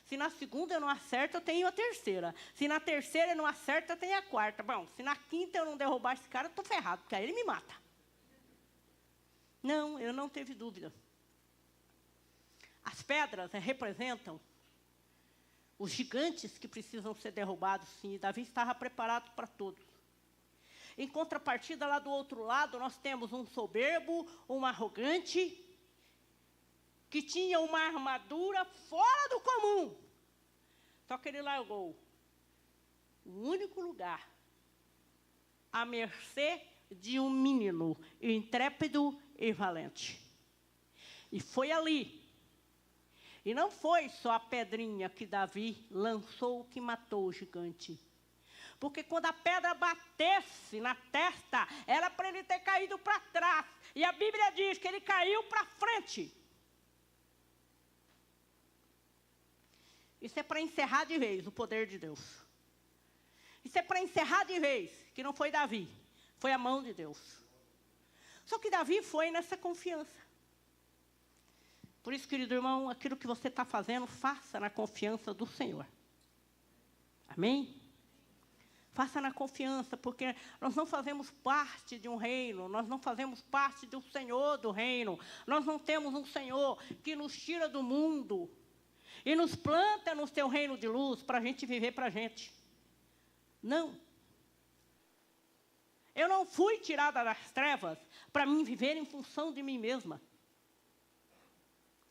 Se na segunda eu não acerto, eu tenho a terceira. Se na terceira eu não acerto, eu tenho a quarta. Bom, se na quinta eu não derrubar esse cara, eu estou ferrado, porque aí ele me mata. Não, ele não teve dúvida. As pedras representam os gigantes que precisam ser derrubados, sim. E Davi estava preparado para todos. Em contrapartida, lá do outro lado, nós temos um soberbo, um arrogante, que tinha uma armadura fora do comum. Só que ele largou o único lugar à mercê de um menino intrépido e valente. E foi ali E não foi só a pedrinha que Davi lançou que matou o gigante. Porque quando a pedra batesse na testa, era para ele ter caído para trás. E a Bíblia diz que ele caiu para frente. Isso é para encerrar de vez o poder de Deus. Isso é para encerrar de vez, que não foi Davi, foi a mão de Deus. Só que Davi foi nessa confiança. Por isso, querido irmão, aquilo que você está fazendo, faça na confiança do Senhor. Amém? Faça na confiança, porque nós não fazemos parte de um reino, nós não fazemos parte do Senhor do reino. Nós não temos um Senhor que nos tira do mundo e nos planta no seu reino de luz para a gente viver para a gente. Não. Eu não fui tirada das trevas para mim viver em função de mim mesma.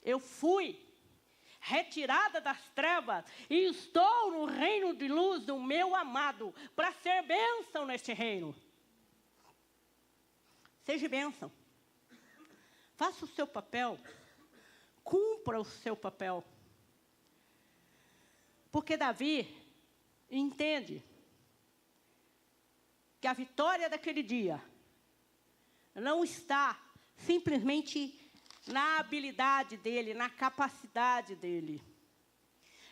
Eu fui retirada das trevas e estou no reino de luz do meu amado para ser bênção neste reino. Seja bênção. Faça o seu papel. Cumpra o seu papel. Porque Davi entende que a vitória daquele dia não está simplesmente na habilidade dele, na capacidade dele.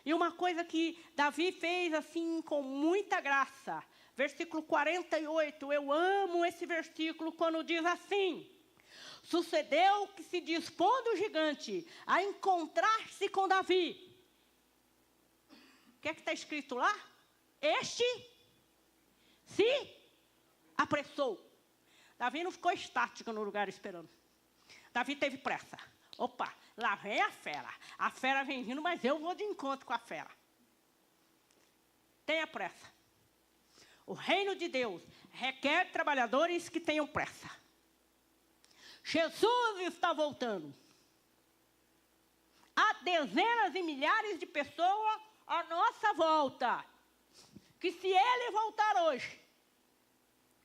E uma coisa que Davi fez assim com muita graça, versículo 48, eu amo esse versículo quando diz assim: sucedeu que se dispondo o gigante a encontrar-se com Davi. O que é que está escrito lá? Este se apressou. Davi não ficou estático no lugar esperando. Davi teve pressa. Opa, lá vem a fera. A fera vem vindo, mas eu vou de encontro com a fera. Tenha pressa. O reino de Deus requer trabalhadores que tenham pressa. Jesus está voltando. Há dezenas e milhares de pessoas à nossa volta. Que se ele voltar hoje,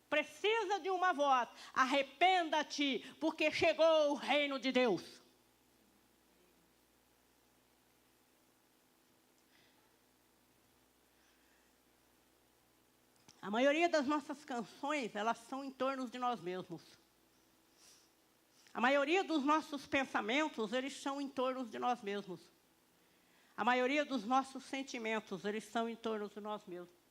precisa de uma voz: arrependa-te, porque chegou o reino de Deus. A maioria das nossas canções, elas são em torno de nós mesmos. A maioria dos nossos pensamentos, eles são em torno de nós mesmos. A maioria dos nossos sentimentos, eles são em torno de nós mesmos.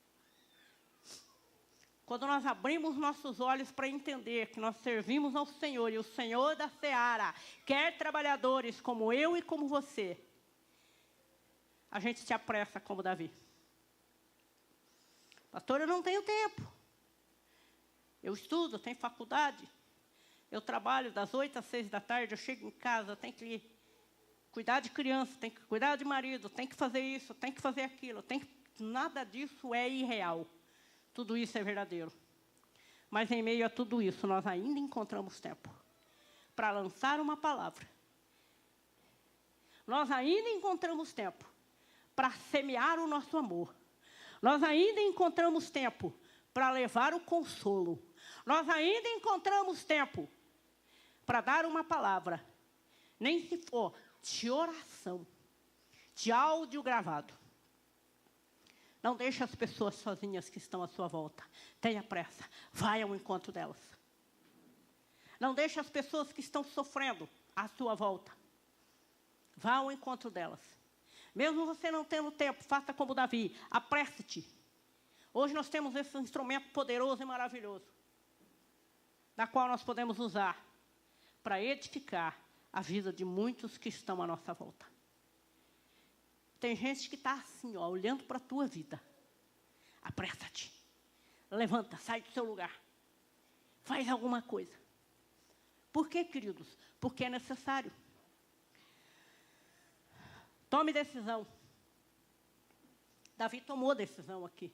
Quando nós abrimos nossos olhos para entender que nós servimos ao Senhor e o Senhor da Seara quer trabalhadores como eu e como você, a gente se apressa como Davi. Pastor, eu não tenho tempo. Eu estudo, tenho faculdade. Eu trabalho das 8 às 6 da tarde, eu chego em casa, tenho que cuidar de criança, tenho que cuidar de marido, tenho que fazer isso, tenho que fazer aquilo. Nada disso é irreal. Tudo isso é verdadeiro. Mas em meio a tudo isso, nós ainda encontramos tempo para lançar uma palavra. Nós ainda encontramos tempo para semear o nosso amor. Nós ainda encontramos tempo para levar o consolo. Nós ainda encontramos tempo para dar uma palavra, nem se for de oração, de áudio gravado. Não deixe as pessoas sozinhas que estão à sua volta. Tenha pressa. Vai ao encontro delas. Não deixe as pessoas que estão sofrendo à sua volta. Vá ao encontro delas. Mesmo você não tendo tempo, faça como Davi. Apresse-te. Hoje nós temos esse instrumento poderoso e maravilhoso, da qual nós podemos usar para edificar a vida de muitos que estão à nossa volta. Tem gente que está assim, ó, olhando para a tua vida. Apressa-te. Levanta, sai do seu lugar. Faz alguma coisa. Por quê, queridos? Porque é necessário. Tome decisão. Davi tomou decisão aqui.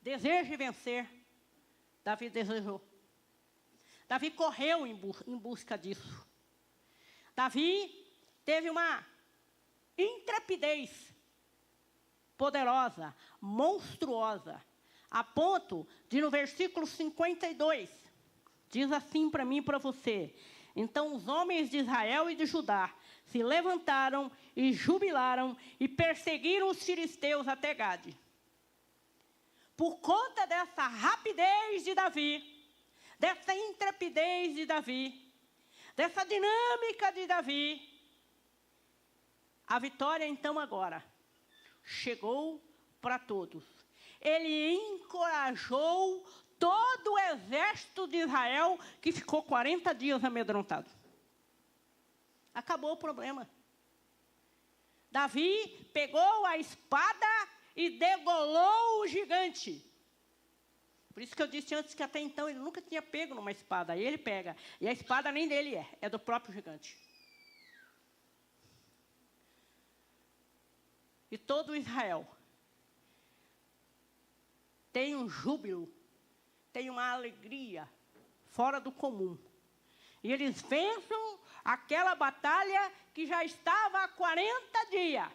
Deseje vencer. Davi desejou. Davi correu em busca disso. Davi teve uma intrepidez poderosa, monstruosa, a ponto de, no versículo 52, diz assim para mim e para você: então os homens de Israel e de Judá se levantaram e jubilaram e perseguiram os filisteus até Gade. Por conta dessa rapidez de Davi, dessa intrepidez de Davi, dessa dinâmica de Davi, a vitória então agora chegou para todos. Ele encorajou todo o exército de Israel que ficou 40 dias amedrontado. Acabou o problema. Davi pegou a espada e degolou o gigante. Por isso que eu disse antes que até então ele nunca tinha pego numa espada. Aí ele pega. E a espada nem dele é do próprio gigante. E todo Israel tem um júbilo, tem uma alegria fora do comum. E eles vencem aquela batalha que já estava há 40 dias,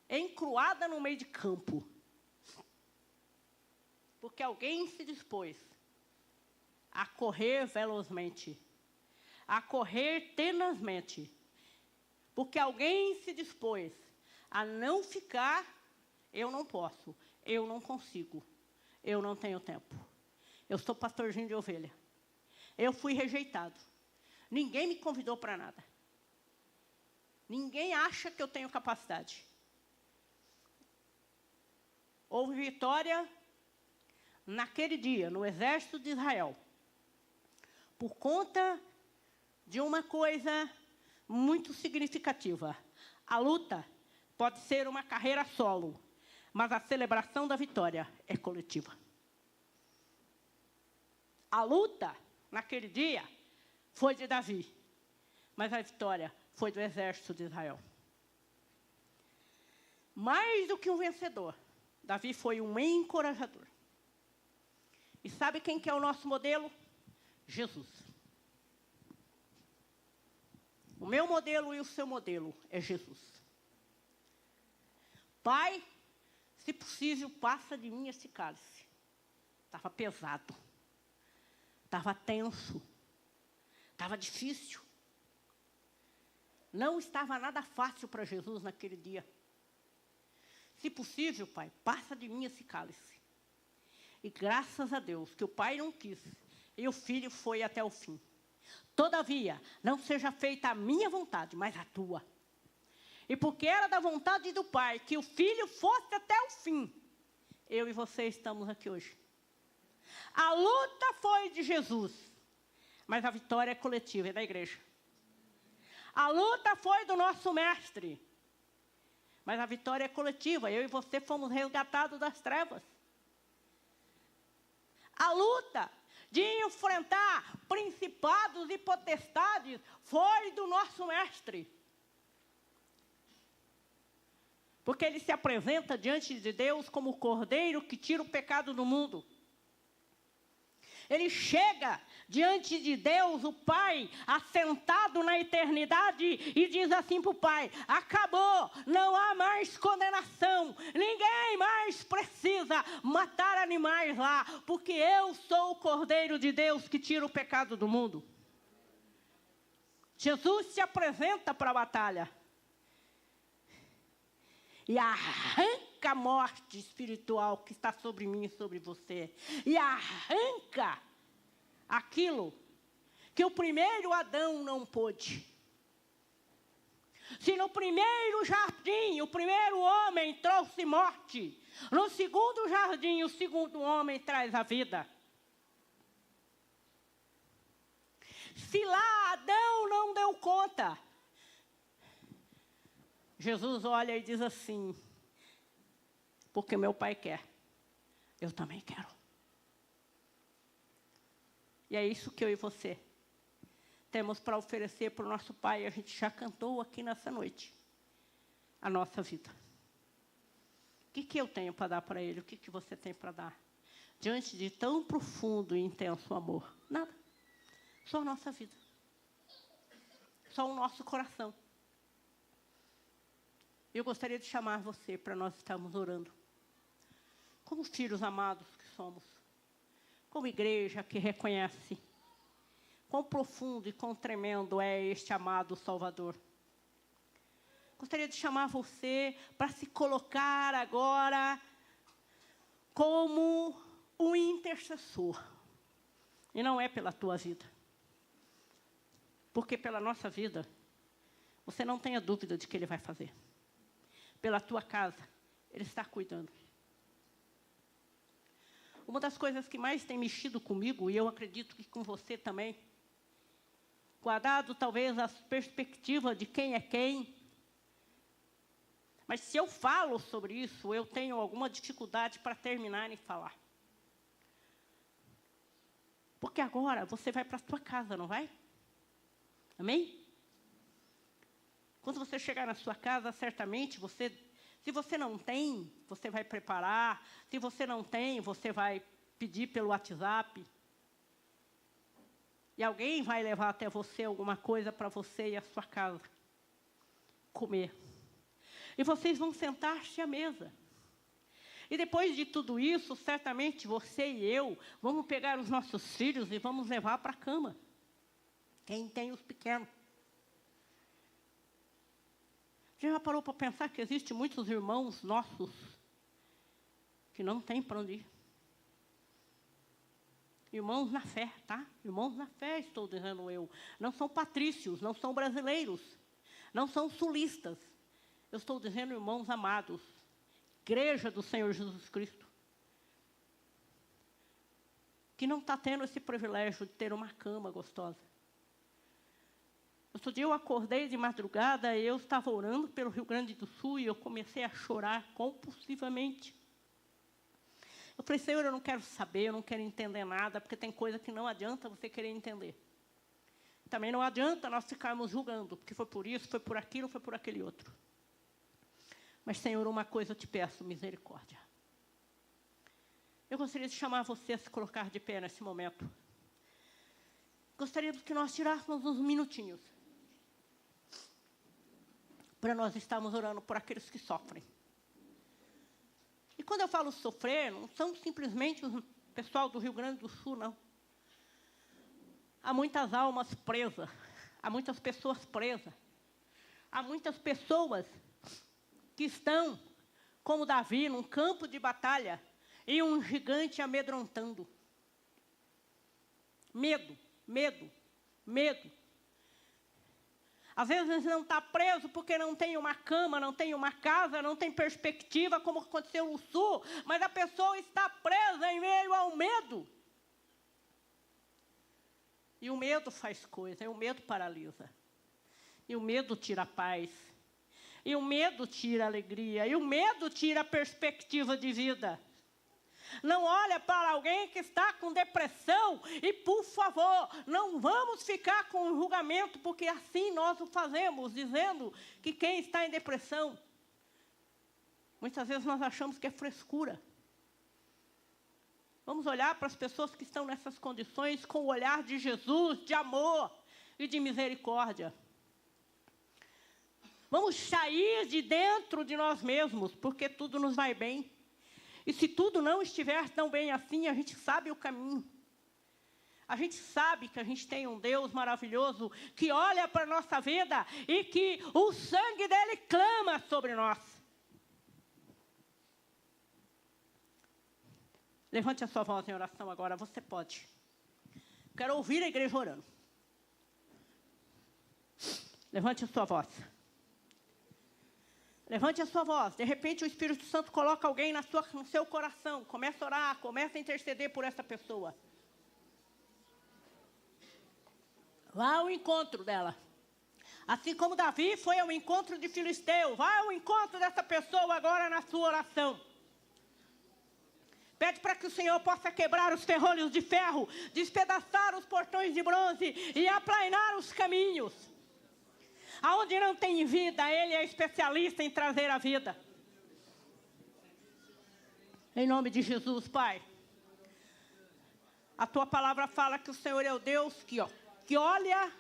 encruada no meio de campo. Porque alguém se dispôs a correr velozmente, a correr tenazmente. Porque alguém se dispôs a não ficar, eu não posso, eu não consigo, eu não tenho tempo. Eu sou pastorzinho de ovelha. Eu fui rejeitado. Ninguém me convidou para nada. Ninguém acha que eu tenho capacidade. Houve vitória naquele dia, no exército de Israel, por conta de uma coisa muito significativa. A luta pode ser uma carreira solo, mas a celebração da vitória é coletiva. A luta, naquele dia, foi de Davi, mas a vitória foi do exército de Israel. Mais do que um vencedor, Davi foi um encorajador. E sabe quem que é o nosso modelo? Jesus. O meu modelo e o seu modelo é Jesus. Pai, se possível, passa de mim esse cálice. Estava pesado. Estava tenso. Estava difícil. Não estava nada fácil para Jesus naquele dia. Se possível, Pai, passa de mim esse cálice. E graças a Deus que o Pai não quis, e o Filho foi até o fim. Todavia, não seja feita a minha vontade, mas a tua. E porque era da vontade do Pai que o Filho fosse até o fim, eu e você estamos aqui hoje. A luta foi de Jesus, mas a vitória é coletiva, é da igreja. A luta foi do nosso mestre, mas a vitória é coletiva. Eu e você fomos resgatados das trevas. A luta de enfrentar principados e potestades foi do nosso mestre. Porque ele se apresenta diante de Deus como o cordeiro que tira o pecado do mundo. Ele chega diante de Deus, o Pai, assentado na eternidade, e diz assim para o Pai: acabou, não há mais condenação, ninguém mais precisa matar animais lá, porque eu sou o Cordeiro de Deus que tira o pecado do mundo. Jesus se apresenta para a batalha e arranca a morte espiritual que está sobre mim e sobre você. E arranca aquilo que o primeiro Adão não pôde. Se no primeiro jardim, o primeiro homem trouxe morte, no segundo jardim, o segundo homem traz a vida. Se lá Adão não deu conta, Jesus olha e diz assim: porque meu Pai quer, eu também quero. E é isso que eu e você temos para oferecer para o nosso Pai. A gente já cantou aqui nessa noite a nossa vida. O que eu tenho para dar para Ele? O que você tem para dar? Diante de tão profundo e intenso amor? Nada. Só a nossa vida. Só o nosso coração. Eu gostaria de chamar você para nós estarmos orando. Como filhos amados que somos. Como igreja que reconhece quão profundo e quão tremendo é este amado Salvador. Gostaria de chamar você para se colocar agora como um intercessor. E não é pela tua vida. Porque pela nossa vida, você não tenha dúvida de que Ele vai fazer. Pela tua casa, Ele está cuidando. Uma das coisas que mais tem mexido comigo, e eu acredito que com você também, guardado talvez as perspectivas de quem é quem, mas se eu falo sobre isso, eu tenho alguma dificuldade para terminar em falar. Porque agora você vai para a sua casa, não vai? Amém? Quando você chegar na sua casa, certamente se você não tem, você vai preparar. Se você não tem, você vai pedir pelo WhatsApp. E alguém vai levar até você alguma coisa para você e a sua casa comer. E vocês vão sentar-se à mesa. E depois de tudo isso, certamente você e eu vamos pegar os nossos filhos e vamos levar para a cama. Quem tem os pequenos. Já parou para pensar que existem muitos irmãos nossos que não têm para onde ir? Irmãos na fé, tá? Irmãos na fé, estou dizendo eu. Não são patrícios, não são brasileiros, não são sulistas. Eu estou dizendo irmãos amados, igreja do Senhor Jesus Cristo, que não está tendo esse privilégio de ter uma cama gostosa. Outro dia eu acordei de madrugada e eu estava orando pelo Rio Grande do Sul e eu comecei a chorar compulsivamente. Eu falei, Senhor, eu não quero saber, eu não quero entender nada, porque tem coisa que não adianta você querer entender. Também não adianta nós ficarmos julgando, porque foi por isso, foi por aquilo, foi por aquele outro. Mas, Senhor, uma coisa eu te peço, misericórdia. Eu gostaria de chamar você a se colocar de pé nesse momento. Gostaria que nós tirássemos uns minutinhos para nós estarmos orando por aqueles que sofrem. E quando eu falo sofrer, não são simplesmente o pessoal do Rio Grande do Sul, não. Há muitas almas presas, há muitas pessoas presas, há muitas pessoas que estão, como Davi, num campo de batalha, e um gigante amedrontando. Medo, medo, medo. Às vezes não está preso porque não tem uma cama, não tem uma casa, não tem perspectiva, como aconteceu no Sul, mas a pessoa está presa em meio ao medo. E o medo faz coisa, e o medo paralisa. E o medo tira a paz. E o medo tira a alegria. E o medo tira a perspectiva de vida. Não olha para alguém que está com depressão e, por favor, não vamos ficar com julgamento, porque assim nós o fazemos, dizendo que quem está em depressão, muitas vezes nós achamos que é frescura. Vamos olhar para as pessoas que estão nessas condições com o olhar de Jesus, de amor e de misericórdia. Vamos sair de dentro de nós mesmos, porque tudo nos vai bem. E se tudo não estiver tão bem assim, a gente sabe o caminho. A gente sabe que a gente tem um Deus maravilhoso que olha para a nossa vida e que o sangue dele clama sobre nós. Levante a sua voz em oração agora, você pode. Quero ouvir a igreja orando. Levante a sua voz. Levante a sua voz. De repente o Espírito Santo coloca alguém no seu coração. Começa a orar, começa a interceder por essa pessoa. Vá ao encontro dela. Assim como Davi foi ao encontro de Filisteu. Vá ao encontro dessa pessoa agora na sua oração. Pede para que o Senhor possa quebrar os ferrolhos de ferro, despedaçar os portões de bronze e aplainar os caminhos. Aonde não tem vida, Ele é especialista em trazer a vida. Em nome de Jesus, Pai. A Tua palavra fala que o Senhor é o Deus que olha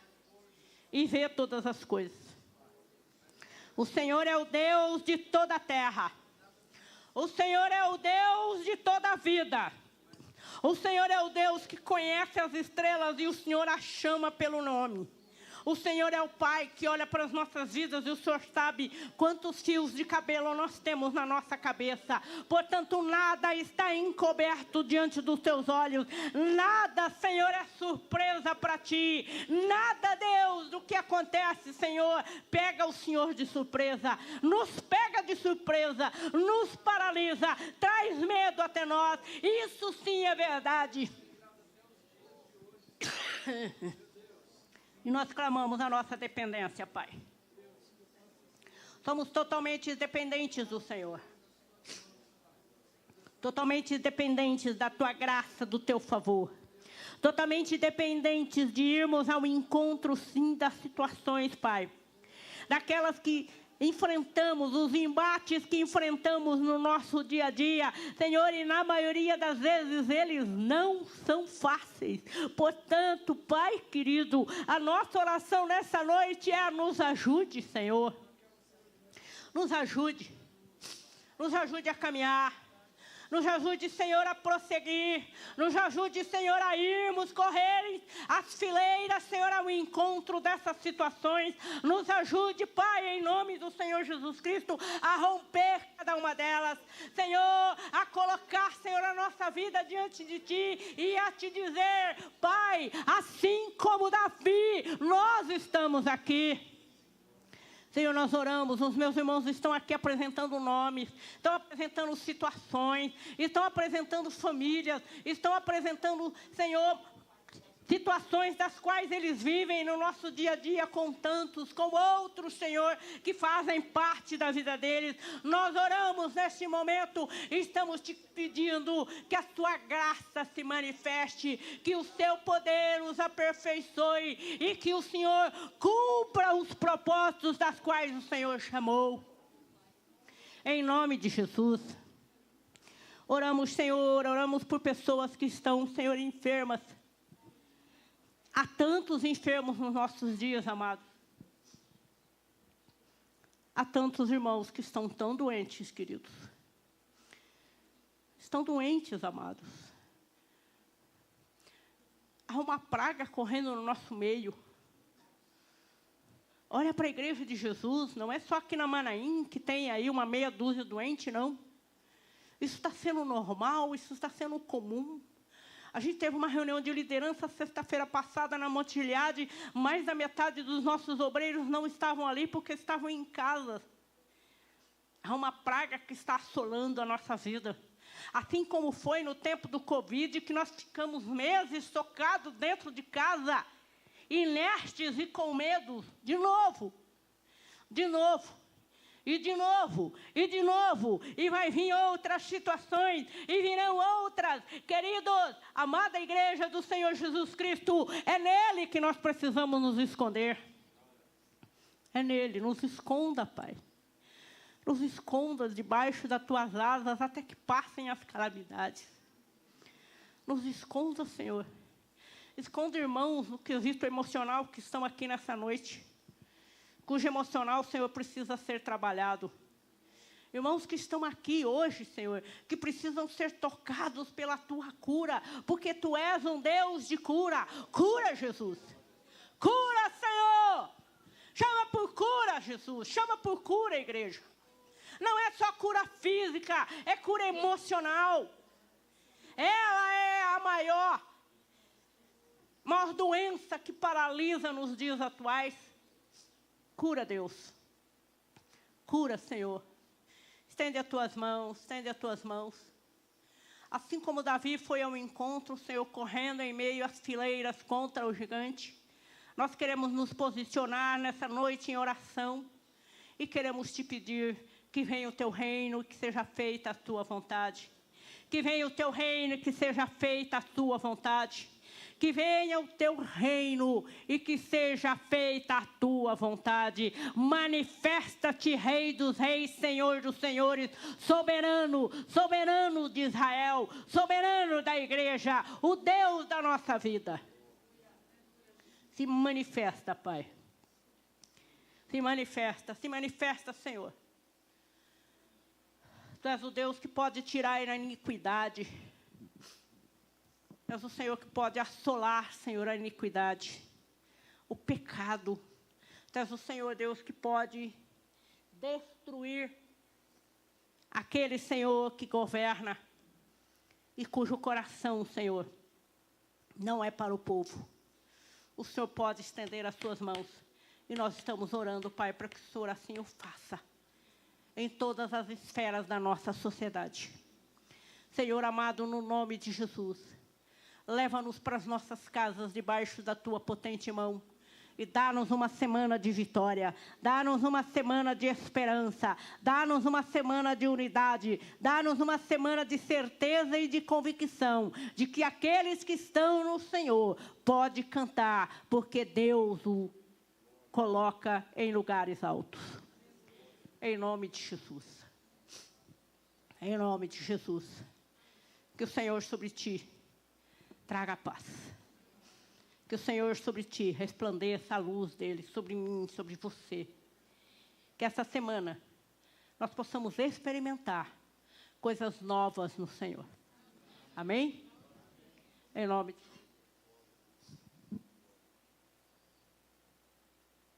e vê todas as coisas. O Senhor é o Deus de toda a terra. O Senhor é o Deus de toda a vida. O Senhor é o Deus que conhece as estrelas e o Senhor a chama pelo nome. O Senhor é o Pai que olha para as nossas vidas e o Senhor sabe quantos fios de cabelo nós temos na nossa cabeça. Portanto, nada está encoberto diante dos teus olhos. Nada, Senhor, é surpresa para ti. Nada, Deus, do que acontece, Senhor, pega o Senhor de surpresa. Nos pega de surpresa, nos paralisa, traz medo até nós. Isso sim é verdade. E nós clamamos a nossa dependência, Pai. Somos totalmente dependentes do Senhor. Totalmente dependentes da Tua graça, do Teu favor. Totalmente dependentes de irmos ao encontro, sim, das situações, Pai. Daquelas que enfrentamos, os embates que enfrentamos no nosso dia a dia, Senhor, e na maioria das vezes eles não são fáceis. Portanto, Pai querido, a nossa oração nessa noite é: nos ajude, Senhor. Nos ajude a caminhar. Nos ajude, Senhor, a prosseguir. Nos ajude, Senhor, a irmos, correr as fileiras, Senhor, ao encontro dessas situações. Nos ajude, Pai, em nome do Senhor Jesus Cristo, a romper cada uma delas. Senhor, a colocar, Senhor, a nossa vida diante de Ti e a Te dizer: Pai, assim como Davi, nós estamos aqui. Senhor, nós oramos, os meus irmãos estão aqui apresentando nomes, estão apresentando situações, estão apresentando famílias, estão apresentando, Senhor, situações das quais eles vivem no nosso dia a dia, com tantos, com outros, Senhor, que fazem parte da vida deles. Nós oramos neste momento e estamos Te pedindo que a Tua graça se manifeste, que o Seu poder os aperfeiçoe e que o Senhor cumpra os propósitos das quais o Senhor chamou. Em nome de Jesus. Oramos, Senhor, oramos por pessoas que estão, Senhor, enfermas. Há tantos enfermos nos nossos dias, amados. Há tantos irmãos que estão tão doentes, queridos. Estão doentes, amados. Há uma praga correndo no nosso meio. Olha para a igreja de Jesus, não é só aqui na Manaim que tem aí uma meia dúzia doente, não. Isso está sendo normal, isso está sendo comum. A gente teve uma reunião de liderança sexta-feira passada na Montilhade. Mais da metade dos nossos obreiros não estavam ali porque estavam em casa. Há uma praga que está assolando a nossa vida. Assim como foi no tempo do Covid, que nós ficamos meses tocados dentro de casa, inertes e com medo. De novo. E de novo, e vai vir outras situações, e virão outras. Queridos, amada igreja do Senhor Jesus Cristo, é nele que nós precisamos nos esconder. É nele, nos esconda, Pai. Nos esconda debaixo das Tuas asas até que passem as calamidades. Nos esconda, Senhor. Esconda, irmãos, no quesito emocional que estão aqui nessa noite, cujo emocional, Senhor, precisa ser trabalhado. Irmãos que estão aqui hoje, Senhor, que precisam ser tocados pela Tua cura, porque Tu és um Deus de cura. Cura, Jesus. Cura, Senhor. Chama por cura, Jesus. Chama por cura, igreja. Não é só cura física, é cura emocional. Ela é a maior doença que paralisa nos dias atuais. Cura, Deus. Cura, Senhor. Estende as Tuas mãos. Assim como Davi foi ao encontro, Senhor, correndo em meio às fileiras contra o gigante, nós queremos nos posicionar nessa noite em oração e queremos Te pedir que venha o Teu reino, que seja feita a Tua vontade. Que venha o Teu reino, que seja feita a Tua vontade. Que venha o Teu reino e que seja feita a Tua vontade. Manifesta-te, Rei dos reis, Senhor dos senhores, soberano, soberano de Israel, soberano da igreja, o Deus da nossa vida. Se manifesta, Pai. Se manifesta, Senhor. Tu és o Deus que pode tirar a iniquidade. És o Senhor que pode assolar, Senhor, a iniquidade. o pecado. Tu és o Senhor Deus que pode destruir aquele Senhor que governa e cujo coração, Senhor, não é para o povo. O Senhor pode estender as suas mãos. E nós estamos orando, Pai, para que o Senhor assim o faça. Em todas as esferas da nossa sociedade. Senhor amado, no nome de Jesus. Leva-nos para as nossas casas debaixo da Tua potente mão. E dá-nos uma semana de vitória, dá-nos uma semana de esperança, dá-nos uma semana de unidade, dá-nos uma semana de certeza e de convicção, de que aqueles que estão no Senhor podem cantar, porque Deus o coloca em lugares altos. Em nome de Jesus. Em nome de Jesus. Que o Senhor sobre ti traga paz. Que o Senhor sobre ti resplandeça a luz dele, sobre mim, sobre você. Que essa semana nós possamos experimentar coisas novas no Senhor. Amém? Em nome de Jesus.